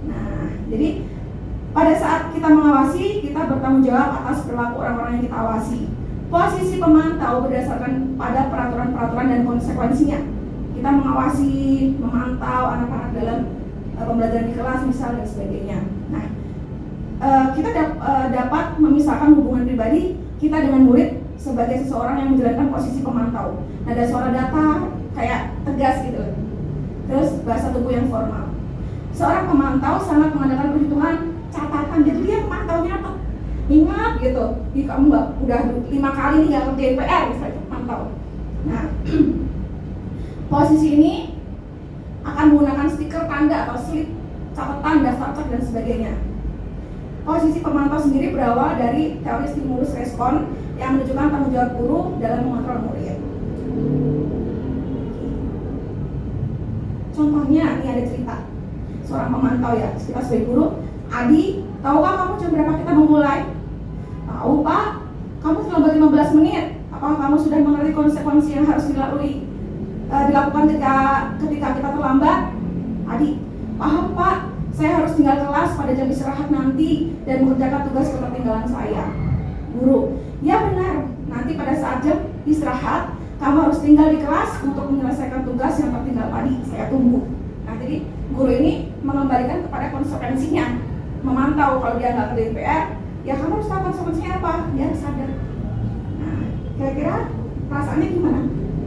Nah, jadi pada saat kita mengawasi, kita bertanggung jawab atas perilaku orang-orang yang kita awasi. Posisi pemantau berdasarkan pada peraturan-peraturan dan konsekuensinya. Kita mengawasi, memantau anak-anak dalam pembelajaran di kelas misal dan sebagainya. Nah, kita dapat memisahkan hubungan pribadi kita dengan murid sebagai seseorang yang menjalankan posisi pemantau. Nada suara datar, kayak tegas gitu. Terus bahasa tubuh yang formal. Seorang pemantau sangat mengandalkan perhitungan, catatan. Jadi dia memantaunya apa? Ingat gitu. Jadi kamu nggak udah 5 kali nih nggak kerjain PR, misalnya itu pemantau. Nah, posisi ini akan menggunakan stiker tanda atau slip, catatan, daftar cek dan sebagainya. Posisi pemantau sendiri berawal dari teori stimulus respon yang menunjukkan tanggung jawab guru dalam mengontrol murid. Contohnya, ini ada cerita seorang pemantau ya, kita sebagai guru. Adi, tahukah kamu jam berapa kita memulai? Tahu Pak, kamu terlambat 15 menit. Apakah kamu sudah mengerti konsekuensi yang harus dilakukan ketika kita terlambat? Adi, paham Pak, saya harus tinggal kelas pada jam istirahat nanti dan mengerjakan tugas ketertinggalan saya. Guru, ya benar, nanti pada saat jam istirahat kamu harus tinggal di kelas untuk menyelesaikan tugas yang tertinggal tadi. Saya tunggu. Nah, jadi guru ini mengembalikan kepada konsekuensinya, memantau. Kalau dia nggak kerjain PR, ya kamu harus tahu konsekuensinya apa. Dia harus sadar. Nah, kira-kira perasaannya gimana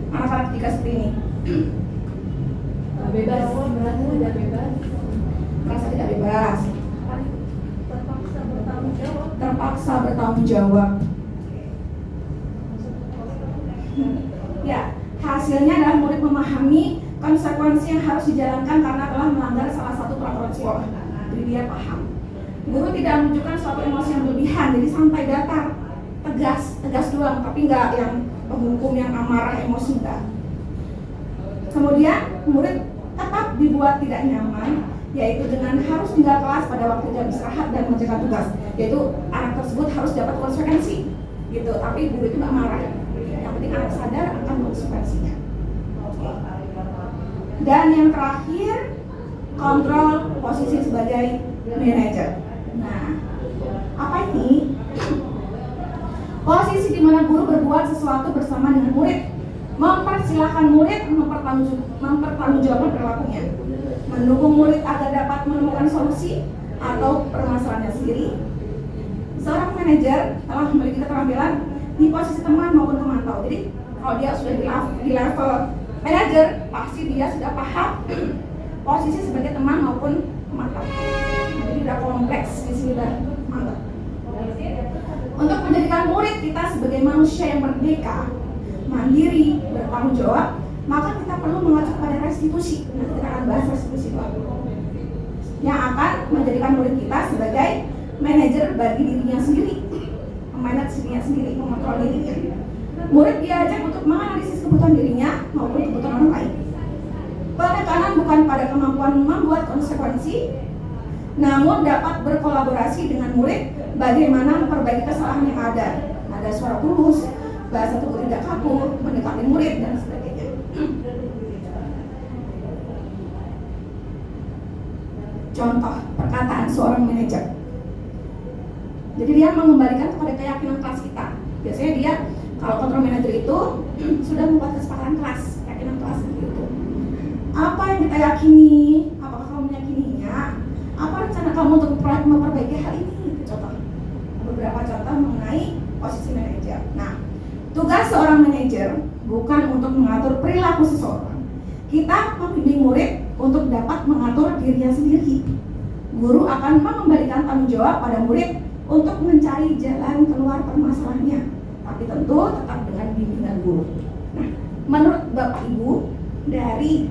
anak-anak ketika seperti ini? Bebas, berarti udah bebas. Merasa tidak bebas, Terpaksa bertanggung jawab. terpaksa bertanggung jawab. Ya, hasilnya adalah murid memahami konsekuensi yang harus dijalankan karena telah melanggar salah satu peraturan sekolah. Jadi dia paham. Guru tidak menunjukkan suatu emosi yang berlebihan, jadi santai, datar, tegas doang, tapi nggak yang penghukum yang amarah, emosi enggak. Kemudian murid tetap dibuat tidak nyaman, yaitu dengan harus tinggal kelas pada waktu jam istirahat dan mengerjakan tugas. Yaitu anak tersebut harus dapat konsekuensi, gitu. Tapi guru itu nggak marah. Yang penting anak sadar akan konsekuensinya. Dan yang terakhir, kontrol posisi sebagai manajer. Nah, apa ini? Posisi di mana guru berbuat sesuatu bersama dengan murid, mempersilahkan murid mempertanggungjawabkan perilakunya, mendukung murid agar dapat menemukan solusi atau permasalahannya sendiri, seorang manajer telah memiliki keterampilan di posisi teman maupun pemantau. Jadi kalau dia sudah di level manajer, pasti dia sudah paham posisi sebagai teman maupun pemantau. Jadi udah kompleks di sini, udah mantap. Untuk menjadikan murid kita sebagai manusia yang merdeka, mandiri, bertanggung jawab, maka kita perlu mengacu pada restitusi. Nanti kita akan bahas restitusi itu yang akan menjadikan murid kita sebagai manajer bagi dirinya sendiri, memanage dirinya sendiri, mengontrol dirinya. Murid diajak untuk menganalisis kebutuhan dirinya maupun kebutuhan orang lain. Penekanan bukan pada kemampuan membuat konsekuensi, namun dapat berkolaborasi dengan murid bagaimana memperbaiki kesalahan yang ada. Ada suara tulus, bahasa tubuh tidak kaku, mendekati murid dan sebagainya. Contoh perkataan seorang manajer. Jadi dia mengembalikan kepada keyakinan kelas kita. Biasanya dia kalau kontrol manajer itu sudah membuat kesepakatan kelas, keyakinan kelas gitu. Apa yang kita yakini? Apakah kamu meyakininya? Apa rencana kamu untuk memperbaiki hal ini? Contoh. Beberapa contoh mengenai posisi manajer. Nah, tugas seorang manajer bukan untuk mengatur perilaku seseorang. Kita membimbing murid untuk dapat mengatur dirinya sendiri. Guru akan mengembalikan tanggung jawab pada murid untuk mencari jalan keluar permasalahannya, tapi tentu tetap dengan bimbingan guru. Nah, menurut Bapak Ibu, dari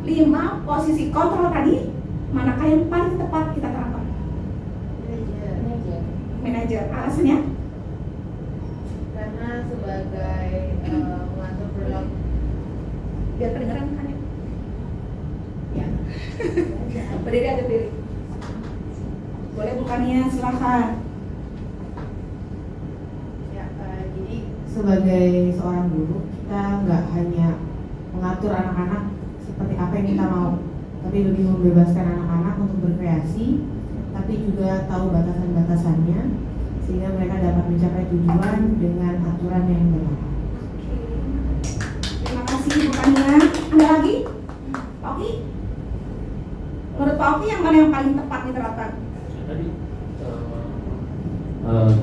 5 posisi kontrol tadi, manakah yang paling tepat kita terapkan? Manajer. Alasannya? Karena sebagai mengatur perilaku. Biar kedengeran kan ya? Ya. Berdiri atau berdiri? Boleh bukannya, silakan. Ya, jadi sebagai seorang guru kita nggak hanya mengatur anak-anak seperti apa yang kita mau, tapi lebih membebaskan anak-anak untuk berkreasi, tapi juga tahu batasan-batasannya sehingga mereka dapat mencapai tujuan dengan aturan yang berlaku. Terima kasih bukannya. Ada lagi? Pak Oki? Menurut Pak Oki yang mana yang paling tepat diterapkan?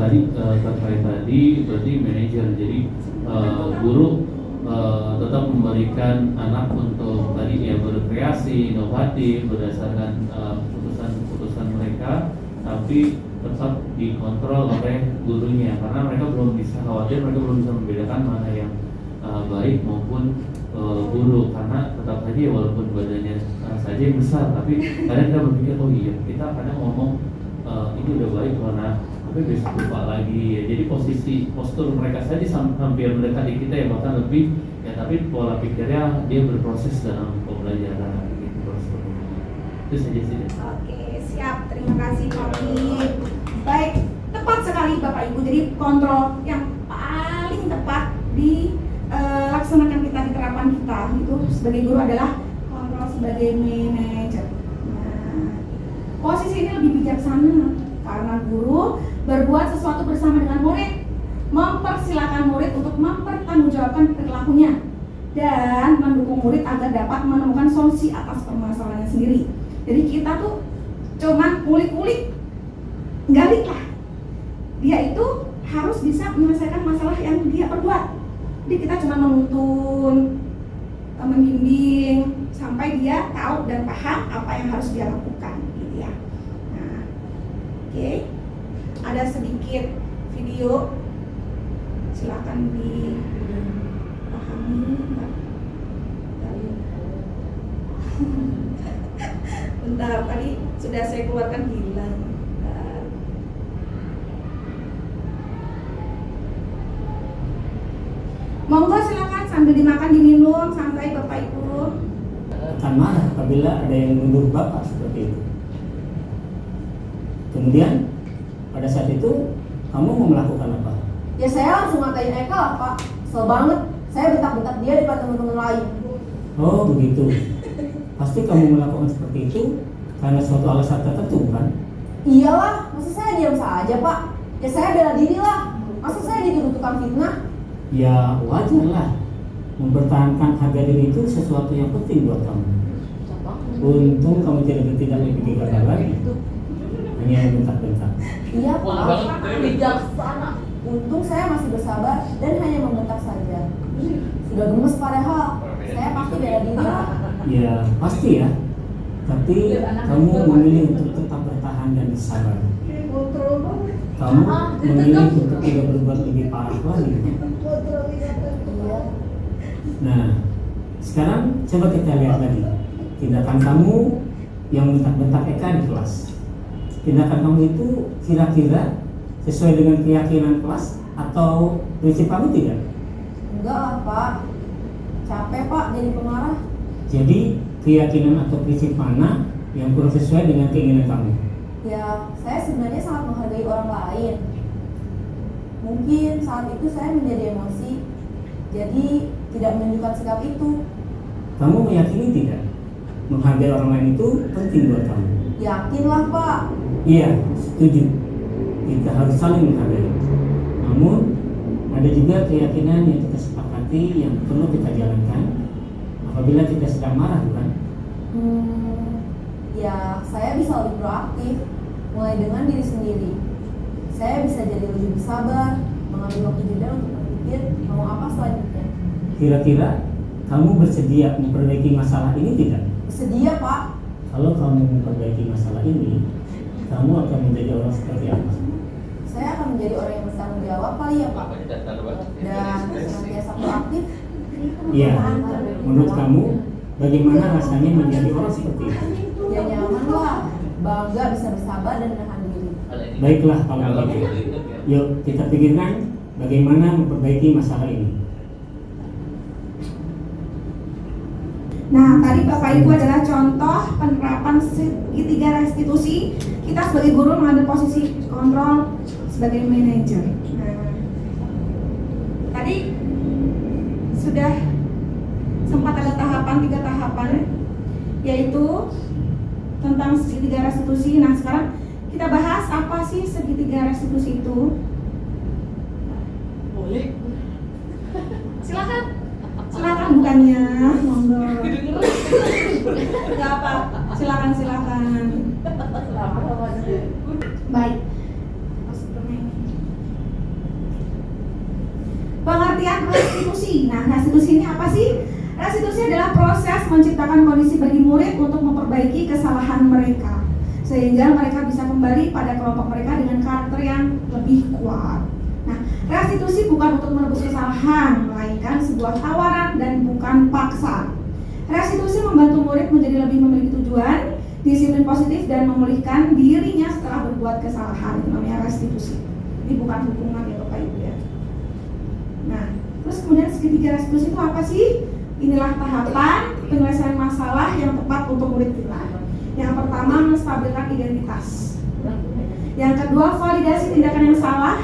Tadi terkait tadi berarti manajer, jadi guru tetap memberikan anak untuk tadi ya berkreasi, inovatif berdasarkan keputusan mereka, tapi tetap dikontrol oleh gurunya karena mereka belum bisa membedakan mana yang baik maupun buruk, karena tetap saja walaupun badannya saja yang besar, tapi kadang kita berpikir oh iya kita kadang ngomong ini udah baik karena tapi besok lupa lagi ya. Jadi postur mereka saja hampir mendekati kita ya, bahkan lebih ya, tapi pola pikirnya dia berproses dalam pembelajaran gitu postur. Itu saja sih. Oke, siap. Terima kasih Pak Oki. Baik, tepat sekali Bapak Ibu. Jadi kontrol yang paling tepat dilaksanakan kita di terapan kita itu sebagai guru adalah kontrol sebagai manajer. Nah, posisi ini lebih bijaksana karena guru berbuat sesuatu bersama dengan murid, mempersilahkan murid untuk mempertanggungjawabkan perilakunya dan mendukung murid agar dapat menemukan solusi atas permasalahannya sendiri. Jadi kita tuh cuman kulik-kulik, gali lah. Dia itu harus bisa menyelesaikan masalah yang dia perbuat. Jadi kita cuma menuntun, membimbing sampai dia tahu dan paham apa yang harus dia lakukan, gitu ya. Nah, oke. Ada sedikit video, silakan dipahami. Bentar, tadi sudah saya keluarkan hilang. Bentar. Monggo silakan sambil dimakan diminum santai Bapak Ibu. Akan marah apabila ada yang menuduh Bapak seperti itu. Kemudian pada saat itu kamu mau melakukan apa? Ya saya langsung ngatain Eka lah Pak. Kesel banget, saya bentak-bentak dia depan teman-teman lain. Oh begitu. Pasti kamu melakukan seperti itu karena suatu alasan tertentu kan? Iyalah, masa saya diam saja Pak? Ya saya bela diri lah. Masa saya dituduh tukang fitnah? Ya wajar lah. Mempertahankan harga diri itu sesuatu yang penting buat kamu. Untung kamu tidak bertindak lebih gagal lagi. Hanya bentak-bentak. Iya Wah, Pak, banget. bijaksana. Untung saya masih bersabar dan hanya membentak saja. Sudah gemes padahal, saya pasti bela diri lah. Ya pasti ya. Tapi kamu memilih untuk tetap bertahan dan bersabar. Kamu memilih untuk tidak berbuat lebih parah lagi. Iya. Nah, sekarang coba kita lihat lagi tindakan kamu yang bentak-bentak Eka di kelas. Tindakan kamu itu kira-kira sesuai dengan keyakinan kelas atau prinsip kamu tidak? Enggak lah Pak, capek Pak jadi pemarah. Jadi keyakinan atau prinsip mana yang kurang sesuai dengan keinginan kamu? Ya, saya sebenarnya sangat menghargai orang lain. Mungkin saat itu saya menjadi emosi, jadi tidak menunjukkan sikap itu. Kamu meyakini tidak? Menghargai orang lain itu penting buat kamu. Yakinlah Pak. Iya, setuju. Kita harus saling menghargai. Namun, ada juga keyakinan yang kita sepakati yang perlu kita jalankan apabila kita sedang marah, bukan? Ya, saya bisa lebih proaktif, mulai dengan diri sendiri. Saya bisa jadi lebih bersabar, mengambil waktu jeda untuk berpikir mau apa selanjutnya. Kira-kira kamu bersedia memperbaiki masalah ini tidak? Bersedia Pak. Kalau kamu memperbaiki masalah ini, kamu akan menjadi orang seperti apa? Saya akan menjadi orang yang bertanggung jawab kali ya Pak. Dan senantiasa proaktif. Iya. Menurut kamu, bagaimana rasanya menjadi orang seperti itu? Ya nyaman lah, bangga bisa bersabar dan menahan diri. Baiklah kalau begitu. Yuk kita pikirkan bagaimana memperbaiki masalah ini. Nah, tadi Bapak Ibu adalah contoh penerapan segitiga restitusi. Kita sebagai guru mengambil posisi kontrol sebagai manajer. Nah, tadi sudah sempat ada tiga tahapan, yaitu tentang segitiga restitusi. Nah, sekarang kita bahas apa sih segitiga restitusi itu. Boleh. Silakan bukannya, monggo. Enggak apa, silakan. Baik. Pengertian restitusi. Nah, restitusi ini apa sih? Restitusi adalah proses menciptakan kondisi bagi murid untuk memperbaiki kesalahan mereka, sehingga mereka bisa kembali pada kelompok mereka dengan karakter yang lebih kuat. Nah, restitusi bukan untuk menebus kesalahan, melainkan sebuah tawaran dan bukan paksa. Restitusi membantu murid menjadi lebih memiliki tujuan, disiplin positif, dan memulihkan dirinya setelah berbuat kesalahan. Itu namanya restitusi. Ini bukan hukuman ya Bapak Ibu ya. Nah, terus kemudian segitiga restitusi itu apa sih? Inilah tahapan penyelesaian masalah yang tepat untuk murid kita. Yang pertama, menstabilkan identitas. Yang kedua, validasi tindakan yang salah.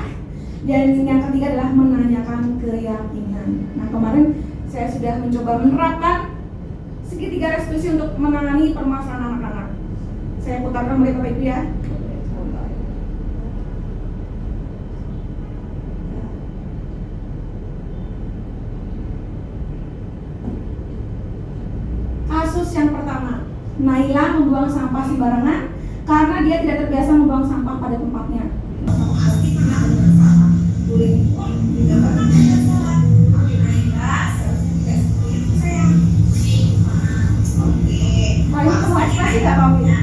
Dan yang ketiga adalah menanyakan keyakinan. Nah, kemarin saya sudah mencoba menerapkan segitiga restitusi untuk menangani permasalahan anak-anak. Saya putarkan mulai Bapak Ibu ya. Kasus yang pertama, Naila membuang sampah sembarangan karena dia tidak terbiasa membuang sampah pada tempatnya. Paling semua ekspresi gak mau ya?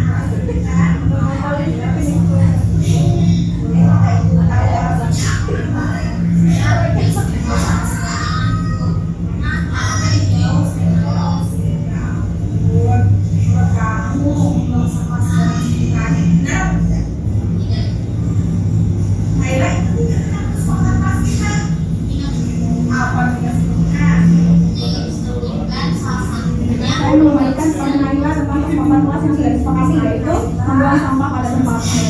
Saya mengembalikan kepada Naila tentang kesepakatan kelas yang sudah disepakati, yaitu membuang sampah pada tempatnya.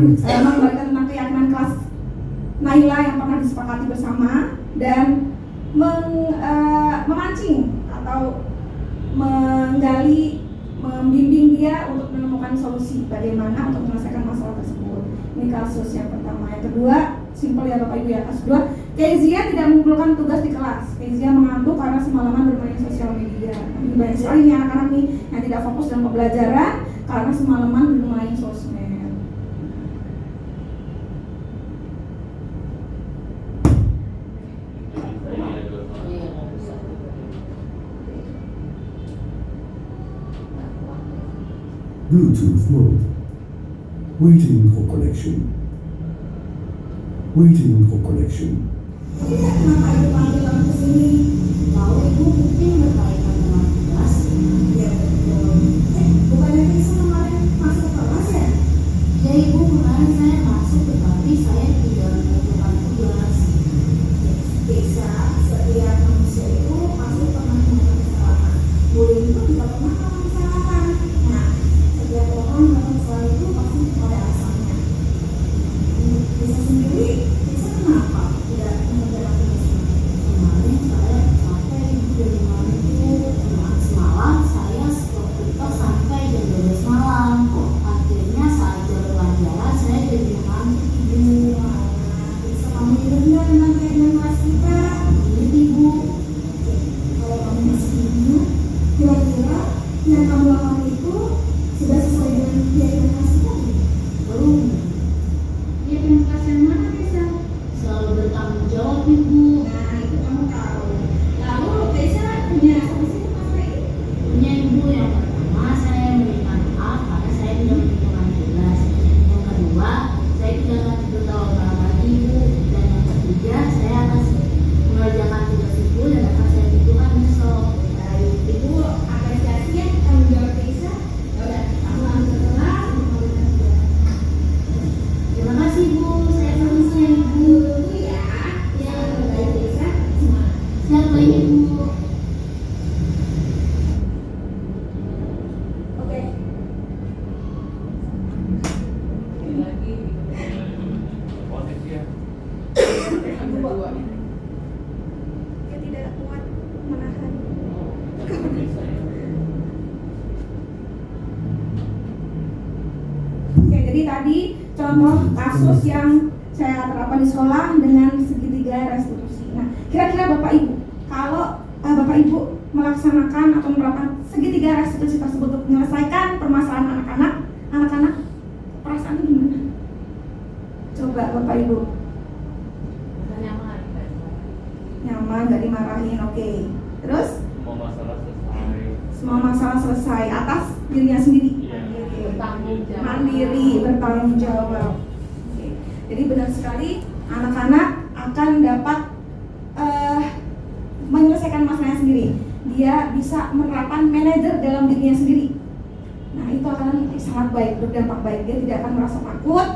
mengembalikan tentang keyakinan kelas Naila yang pernah disepakati bersama dan memancing atau menggali, membimbing dia untuk menemukan solusi bagaimana untuk menyelesaikan masalah tersebut. Ini kasus yang pertama. Yang kedua, simpel ya Bapak Ibu ya. Kasus kedua, Kezia tidak mengumpulkan tugas di kelas. Kezia mengantuk karena semalaman bermain sosial media. Ini banyak sekali nih anak-anak nih yang tidak fokus dalam pembelajaran karena semalaman bermain sosmed. Bluetooth mode. Waiting for connection. Waiting for connection. Kenapa ibu panggil aku kesini? Tahu ibu mungkin berkaitan dengan tugas. Ya betul. Bukannya Keisa kemarin masuk kelas ya? Ya ibu, kemarin saya masuk tetapi saya tidak menentukan tugas. Keisa, setiap manusia itu pasti pernah melakukan kesalahan. Bullying itu juga pernah melakukan kesalahan. Nah, setiap orang melakukan kesalahan itu pasti ada alasannya. Keisa sendiri, Keisa kenapa tidak mengerjakan tugasnya? Kemarin saya capek ibu dari malam itu. Semalam saya seketika sampai jam 12 malam. Akhirnya saat jam pelajaran saya jadi ngantuk ibu. Keisa, kamu ingat dengan keadaan kelas kita? Ingat ibu. Kalau kamu masih ingat, kira-kira yang kamu lakukan itu sudah sesuai dengan keadaan kelas kita? Belum. Dia punya kelas yang mana, Keisa? Selalu bertanggung jawab ibu. Nah, itu kamu tahu. Lalu Keisa punya solusi apa ini? Punya ibu. Yang pertama, saya meminta maaf karena saya tidak menentukan tugas. Yang kedua, saya tidak akan tidur terlalu malam lagi ibu. Dan yang ketiga, saya akan mengerjakan tugas ibu dan akan saya tunjukkan besok. Baik, ibu apresiasi ya tanggung jawab Keisa. Yaudah, kamu langsung ke kelas. Terima kasih Bu, saya selesai Bu. Ya, ya baik Keisa. Siap baik Ibu. Oke. Posisi ya. Dia tidak kuat menahan. Bisa ya. Oke, jadi tadi contoh kasus yang saya terapkan di sekolah dengan segitiga restitusi. Nah, kira-kira Bapak Ibu, kalau Bapak Ibu melaksanakan atau menerapkan segitiga restitusi tersebut untuk menyelesaikan permasalahan anak-anak, perasaannya gimana? Coba Bapak Ibu. Nyaman, gak dimarahin, oke. Terus? Semua masalah selesai. Semua masalah selesai atas dirinya sendiri. Iya. Mandiri, bertanggung jawab. Oke. Jadi benar sekali anak-anak akan dapat menyelesaikan masalahnya sendiri. Dia bisa menerapkan manajer dalam dirinya sendiri. Nah, itu akan sangat baik, berdampak baik. Dia tidak akan merasa takut,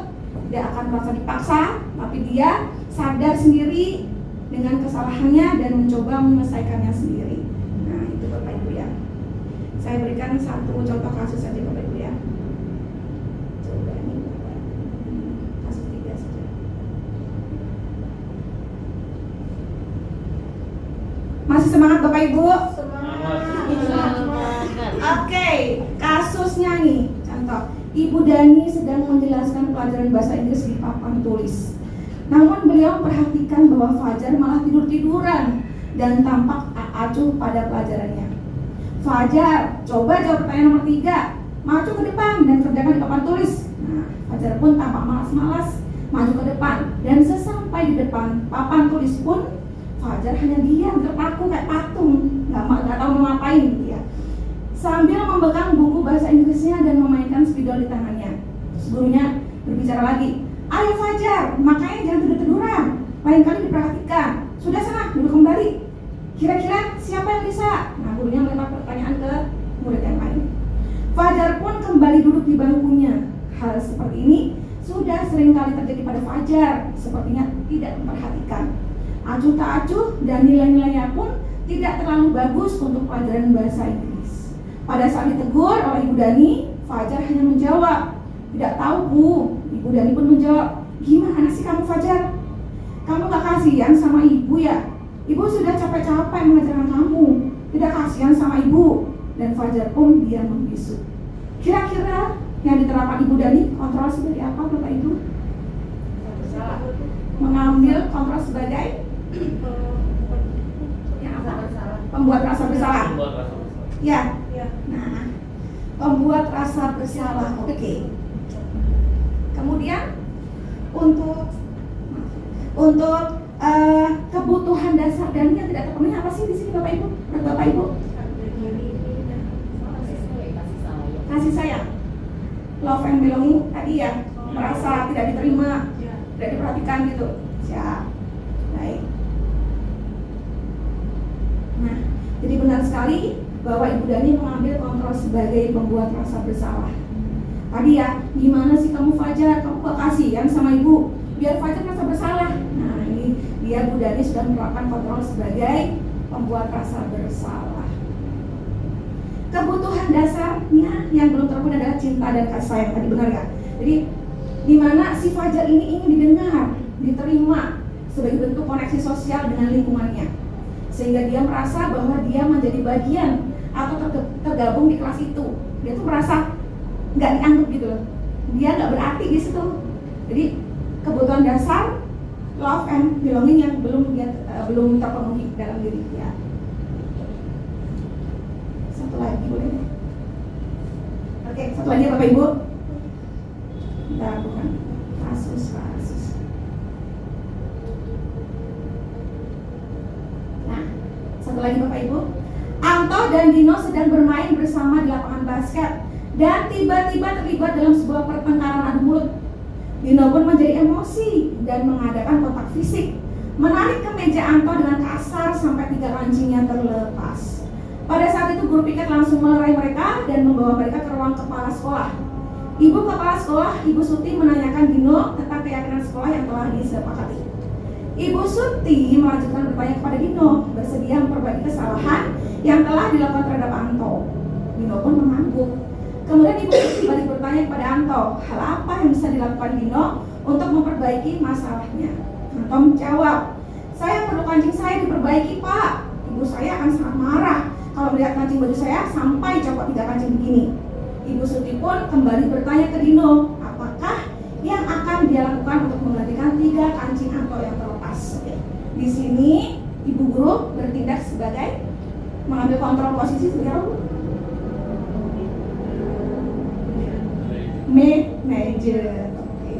tidak akan merasa dipaksa, tapi dia sadar sendiri dengan kesalahannya dan mencoba menyelesaikannya sendiri. Nah, itu Bapak Ibu ya. Saya berikan satu contoh kasus saja Bapak Ibu ya. Coba ini Bapak. Kasus 3 saja. Masih semangat Bapak Ibu? Oke, kasusnya nih, contoh. Ibu Dani sedang menjelaskan pelajaran bahasa Inggris di papan tulis. Namun beliau memperhatikan bahwa Fajar malah tidur-tiduran dan tampak acuh pada pelajarannya. Fajar, coba jawab pertanyaan nomor 3. Maju ke depan dan kerjakan di papan tulis. Nah, Fajar pun tampak malas-malas maju ke depan. Dan sesampai di depan papan tulis pun Fajar hanya diam, terpaku kayak patung, nggak tahu mau ngapain dia. Sambil memegang buku bahasa Inggrisnya dan memainkan spidol di tangannya. Terus gurunya berbicara lagi. Ayo Fajar, makanya jangan tidur-tiduran. Lain kali diperhatikan. Sudah sana, duduk kembali. Kira-kira siapa yang bisa? Nah, gurunya melempar pertanyaan ke murid yang lain. Fajar pun kembali duduk di bangkunya. Hal seperti ini sudah sering kali terjadi pada Fajar. Sepertinya tidak memperhatikan. Acuh tak acuh dan nilai-nilainya pun tidak terlalu bagus untuk pelajaran bahasa Inggris. Pada saat ditegur oleh Ibu Dani, Fajar hanya menjawab, "Tidak tahu Bu, Ibu Dani pun menjawab, gimana sih kamu Fajar? Kamu gak kasihan sama ibu ya? Ibu sudah capek-capek mengajarkan kamu, tidak kasihan sama ibu. Dan Fajar pun dia membisu. Kira-kira yang diterapkan Ibu Dani kontrol sebagai apa Bapak Ibu? Mengambil kontrol sebagai yang apa? Pembuat rasa bersalah. Membuat rasa bersalah. Ya. Nah, pembuat rasa bersalah. Oke. Kemudian untuk kebutuhan dasar dan yang tidak terpenuhi apa sih di sini Bapak Ibu? Menurut Bapak Ibu? Kasih sayang. Love and belonging tadi ya, merasa tidak diterima, tidak diperhatikan gitu. Siap. Baik. Nah, jadi benar sekali bahwa Ibu Dani mengambil kontrol sebagai pembuat rasa bersalah. Tadi ya, gimana sih kamu Fajar? Kamu kok kasihan sama ibu? Biar Fajar merasa bersalah. Nah, ini dia Ibu Dani sudah menerapkan kontrol sebagai pembuat rasa bersalah. Kebutuhan dasarnya yang belum terpenuhi adalah cinta dan kasih sayang. Tadi benar ya? Jadi di mana si Fajar ini ingin didengar, diterima sebagai bentuk koneksi sosial dengan lingkungannya, sehingga dia merasa bahwa dia menjadi bagian atau tergabung di kelas itu. Dia tuh merasa nggak dianggap gitu loh. Dia nggak berarti di situ. Jadi kebutuhan dasar love and belonging yang belum terpenuhi dalam diri dia. Satu lagi boleh? Oke, satu lagi Bapak Ibu. Kita lakukan kasus. Nah, satu lagi Bapak Ibu. Anto dan Dino sedang bermain bersama di lapangan basket dan tiba-tiba terlibat dalam sebuah pertengkaran adu mulut. Dino pun menjadi emosi dan mengadakan kontak fisik, menarik kemeja Anto dengan kasar sampai 3 kancingnya terlepas. Pada saat itu guru piket langsung melerai mereka dan membawa mereka ke ruang kepala sekolah. Ibu kepala sekolah, Ibu Suti, menanyakan Dino tentang keyakinan sekolah yang telah disepakati. Ibu Suti melanjutkan bertanya kepada Dino, bersedia memperbaiki kesalahan yang telah dilakukan terhadap Anto. Dino pun mengangguk. Kemudian Ibu Suti balik bertanya kepada Anto, hal apa yang bisa dilakukan Dino untuk memperbaiki masalahnya? Anto menjawab, saya perlu kancing saya diperbaiki Pak. Ibu saya akan sangat marah kalau melihat kancing baju saya sampai copot 3 kancing begini. Ibu Suti pun kembali bertanya ke Dino, apakah yang akan dia lakukan untuk menggantikan 3 kancing Anto yang terlepas. Di sini Ibu Guru bertindak sebagai mengambil kontrol posisi sebagai manajer. Oke.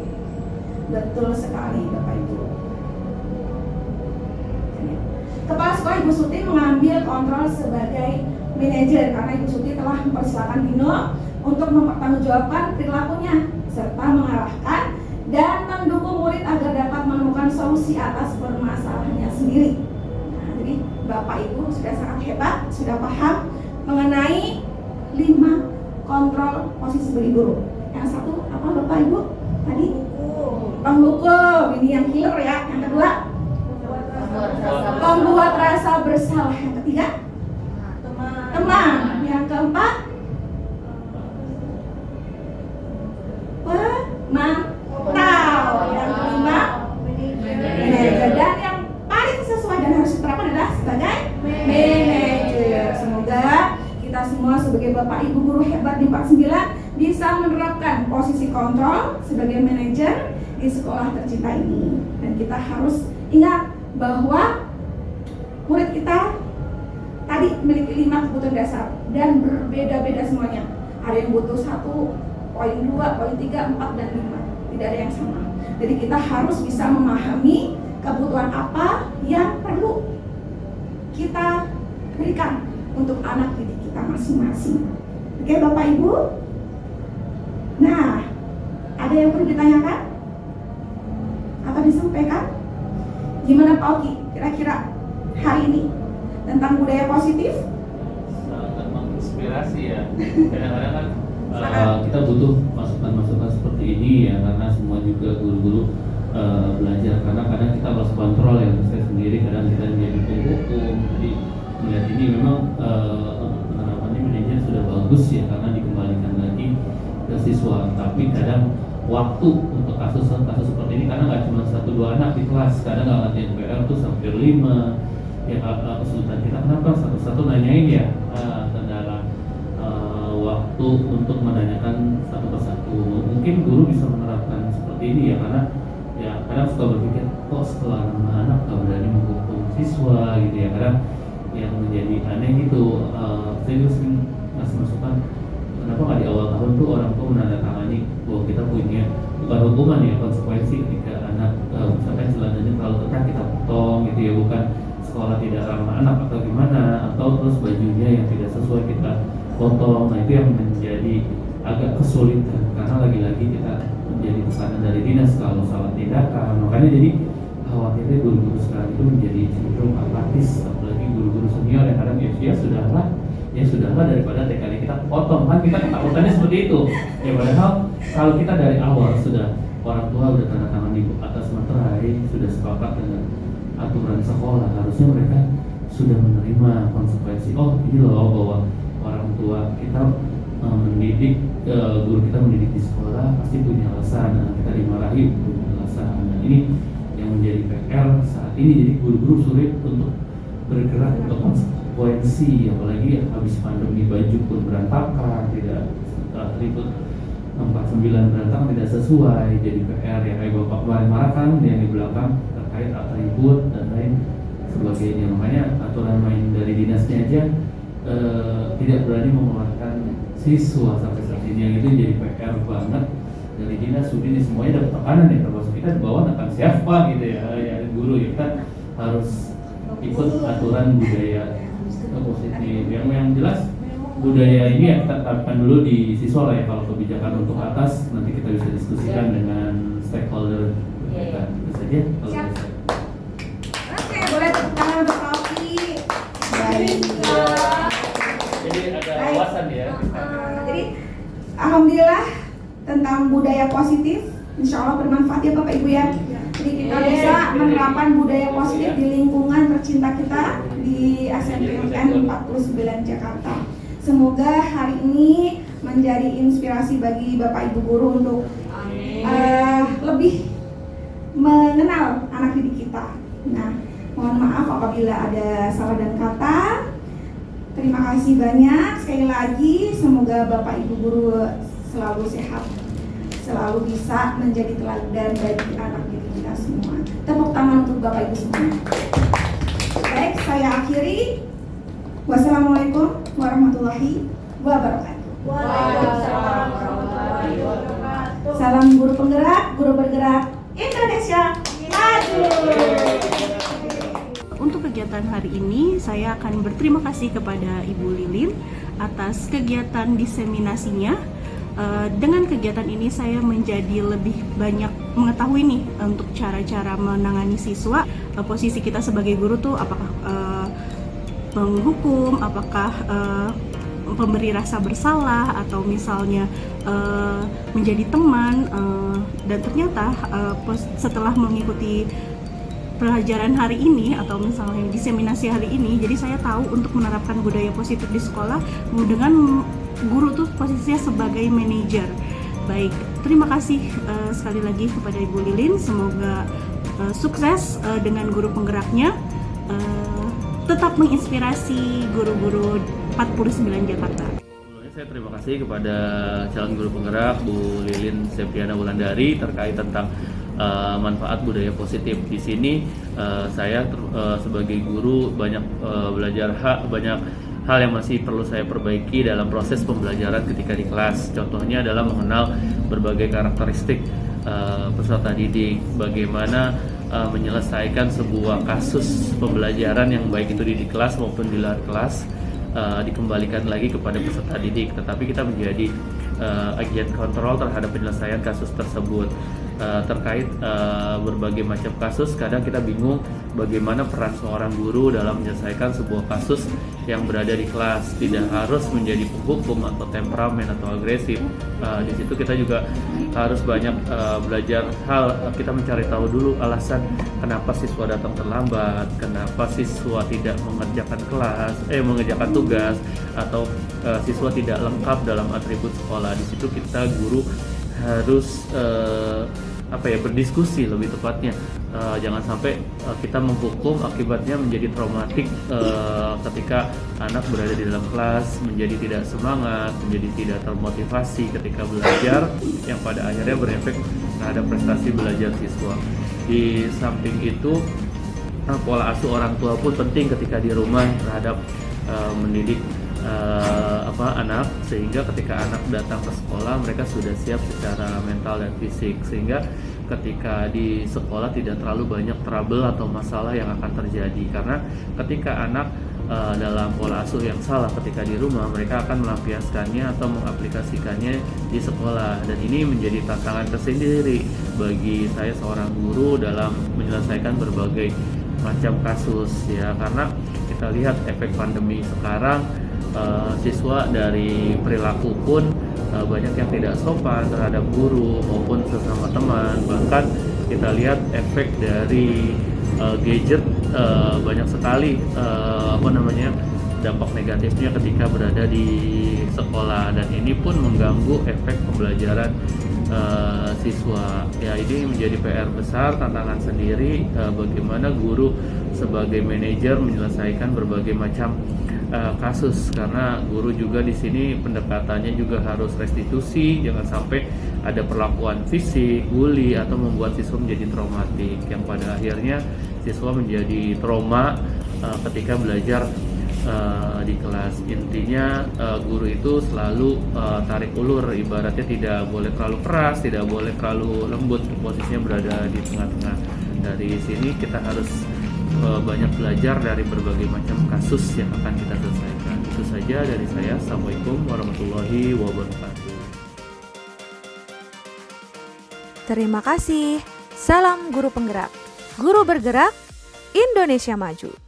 Betul sekali Bapak Ibu. Kepala sekolah Ibu Suti mengambil kontrol sebagai manajer karena Ibu Suti telah mempersilahkan Dino untuk mempertanggungjawabkan perilakunya serta mengarahkan dan mendukung murid agar dapat menemukan solusi atas permasalahannya sendiri. Nah, jadi Bapak Ibu sudah sangat hebat, sudah paham mengenai 5 kontrol posisi sebagai guru. Yang satu apa Bapak Ibu? Tadi penghukum, ini yang killer ya. Yang kedua pembuat rasa bersalah. Yang ketiga teman. Yang keempat pemantau. Yang kelima manajer. Dan yang paling sesuai dan harus diterapkan adalah sebagai manajer. Semoga kita semua sebagai Bapak Ibu guru hebat di 49 bisa menerapkan posisi kontrol sebagai manajer di sekolah tercinta ini. Dan kita harus ingat bahwa murid kita tadi memiliki 5 kebutuhan dasar dan berbeda-beda semuanya. Ada yang butuh 1, poin 2, poin 3, 4, dan 5. Tidak ada yang sama. Jadi kita harus bisa memahami kebutuhan apa yang perlu kita berikan untuk anak didik kita masing-masing. Oke Bapak Ibu? Nah, ada yang perlu ditanyakan? Atau disampaikan? Gimana Pak Oki? Kira-kira hari ini tentang budaya positif? Sangat menginspirasi ya. Kadang-kadang kan kita butuh masukan-masukan seperti ini ya, karena semua juga guru-guru belajar, karena kadang kita harus kontrol ya, saya sendiri kadang kita jadi penghukum. Jadi melihat ini memang penerapannya manajer sudah bagus ya, karena dikembalikan lagi ke siswa, tapi kadang waktu untuk kasus seperti ini, karena nggak cuma 1-2 anak di kelas, kadang nggak ngertiin PR tuh hampir 5. Ya kesulitan kita kenapa satu-satu nanyain ya, kendala waktu untuk menanyakan satu persatu. Mungkin guru bisa menerapkan seperti ini ya, karena ya kadang suka berpikir kok sekolah anak nggak berani menghukum siswa gitu ya, kadang yang menjadi aneh gitu. Saya juga sering ngasih masukan, kenapa nggak di awal tahun tuh orang tua menandatangani bahwa kita punya bukan hukuman ya, konsekuensi ketika anak misalkan celananya terlalu ketat kita potong gitu ya, bukan sekolah tidak ramah anak atau gimana, atau terus bajunya yang tidak sesuai kita potong. Nah itu yang menjadi agak kesulitan, karena lagi-lagi kita menjadi tekanan dari dinas kalau salah tindakan. Makanya jadi khawatirnya guru-guru sekarang itu menjadi cenderung apatis, apalagi guru-guru senior yang kadang ya sudahlah daripada TKD kita potong, kan kita ketakutannya seperti itu ya. Padahal kalau kita dari awal sudah, orang tua udah tanda tangan di atas materai, sudah sepakat dengan aturan sekolah, harusnya mereka sudah menerima konsekuensi. Oh ini loh bahwa orang tua kita mendidik, guru kita mendidik di sekolah pasti punya alasan, kita dimarahi punya alasan. Dan ini yang menjadi PR saat ini, jadi guru-guru sulit untuk bergerak untuk konsekuensi, apalagi habis pandemi baju pun berantakan, tidak ribut 49 berantakan tidak sesuai, jadi PR ya. Kayak bapak kemarin marah kan yang di belakang terkait atribut dan lain sebagainya. Makanya aturan main dari dinasnya aja tidak berani mengeluarkan siswa sampai saat ini, yang itu jadi PR banget dari dinas. Sudin semuanya dapat tekanan ya, termasuk kita di bawah akan siapa gitu ya guru ya, kita harus ikut aturan budaya positif. Yang jelas budaya ini ya kita terapkan dulu di siswa lah ya. Kalau kebijakan untuk atas nanti kita bisa diskusikan dengan stakeholder terkait. Itu saja kalau Siap. bisa. Oke, boleh tepuk tangan untuk Alfi. Baik. Jadi ada Baik. wawasan ya. Jadi alhamdulillah tentang budaya positif, insya Allah bermanfaat ya Bapak Ibu ya. Jadi kita bisa menerapkan budaya positif di lingkungan tercinta kita di SMPN 49 Jakarta. Semoga hari ini menjadi inspirasi bagi Bapak Ibu guru untuk lebih mengenal anak didik kita. Nah, mohon maaf apabila ada salah dan kata. Terima kasih banyak sekali lagi. Semoga Bapak Ibu guru selalu sehat, selalu bisa menjadi teladan bagi anak didik kita semua. Tepuk tangan untuk Bapak Ibu semua. Baik, saya akhiri. Wassalamualaikum warahmatullahi wabarakatuh. Waalaikumsalam warahmatullahi wabarakatuh. Salam guru penggerak, guru bergerak Indonesia maju. Untuk kegiatan hari ini, saya akan berterima kasih kepada Ibu Lilin atas kegiatan diseminasinya. Dengan kegiatan ini saya menjadi lebih banyak mengetahui nih untuk cara-cara menangani siswa. Posisi kita sebagai guru tuh apakah menghukum, apakah pemberi rasa bersalah, atau misalnya menjadi teman. Dan ternyata setelah mengikuti pelajaran hari ini atau misalnya diseminasi hari ini, jadi saya tahu untuk menerapkan budaya positif di sekolah dengan guru tuh posisinya sebagai manajer. Baik, terima kasih sekali lagi kepada Ibu Lilin. Semoga sukses dengan guru penggeraknya, tetap menginspirasi guru-guru 49 Jakarta. Sebelumnya saya terima kasih kepada calon guru penggerak Bu Lilin Septiana Wulandari terkait tentang manfaat budaya positif. Di sini saya sebagai guru banyak belajar banyak hal yang masih perlu saya perbaiki dalam proses pembelajaran ketika di kelas. Contohnya adalah mengenal berbagai karakteristik peserta didik, bagaimana menyelesaikan sebuah kasus pembelajaran yang baik itu di kelas maupun di luar kelas, dikembalikan lagi kepada peserta didik, tetapi kita menjadi agen kontrol terhadap penyelesaian kasus tersebut. Terkait berbagai macam kasus, kadang kita bingung bagaimana peran seorang guru dalam menyelesaikan sebuah kasus yang berada di kelas. Tidak harus menjadi penghukum atau temperamen atau agresif. Di situ kita juga harus banyak belajar hal. Kita mencari tahu dulu alasan kenapa siswa datang terlambat, kenapa siswa tidak mengerjakan tugas, atau siswa tidak lengkap dalam atribut sekolah. Di situ kita guru harus berdiskusi lebih tepatnya. Jangan sampai kita menghukum, akibatnya menjadi traumatik ketika anak berada di dalam kelas, menjadi tidak semangat, menjadi tidak termotivasi ketika belajar, yang pada akhirnya berefek terhadap prestasi belajar siswa. Di samping itu, pola asuh orang tua pun penting ketika di rumah terhadap mendidik anak, sehingga ketika anak datang ke sekolah mereka sudah siap secara mental dan fisik, sehingga ketika di sekolah tidak terlalu banyak trouble atau masalah yang akan terjadi. Karena ketika anak dalam pola asuh yang salah ketika di rumah, mereka akan melampiaskannya atau mengaplikasikannya di sekolah, dan ini menjadi tantangan tersendiri bagi saya seorang guru dalam menyelesaikan berbagai macam kasus ya. Karena kita lihat efek pandemi sekarang, siswa dari perilaku pun banyak yang tidak sopan terhadap guru maupun sesama teman. Bahkan kita lihat efek dari gadget, banyak sekali dampak negatifnya ketika berada di sekolah, dan ini pun mengganggu efek pembelajaran siswa. Ya, ini menjadi PR besar, tantangan sendiri bagaimana guru sebagai manajer menyelesaikan berbagai macam kasus, karena guru juga di sini pendekatannya juga harus restitusi, jangan sampai ada perlakuan fisik, bully, atau membuat siswa menjadi traumatik yang pada akhirnya siswa menjadi trauma ketika belajar di kelas. Intinya guru itu selalu tarik ulur, ibaratnya tidak boleh terlalu keras, tidak boleh terlalu lembut, posisinya berada di tengah-tengah. Dari sini kita harus banyak belajar dari berbagai macam kasus yang akan kita selesaikan. Itu saja dari saya. Assalamualaikum warahmatullahi wabarakatuh. Terima kasih. Salam guru penggerak. Guru bergerak, Indonesia maju.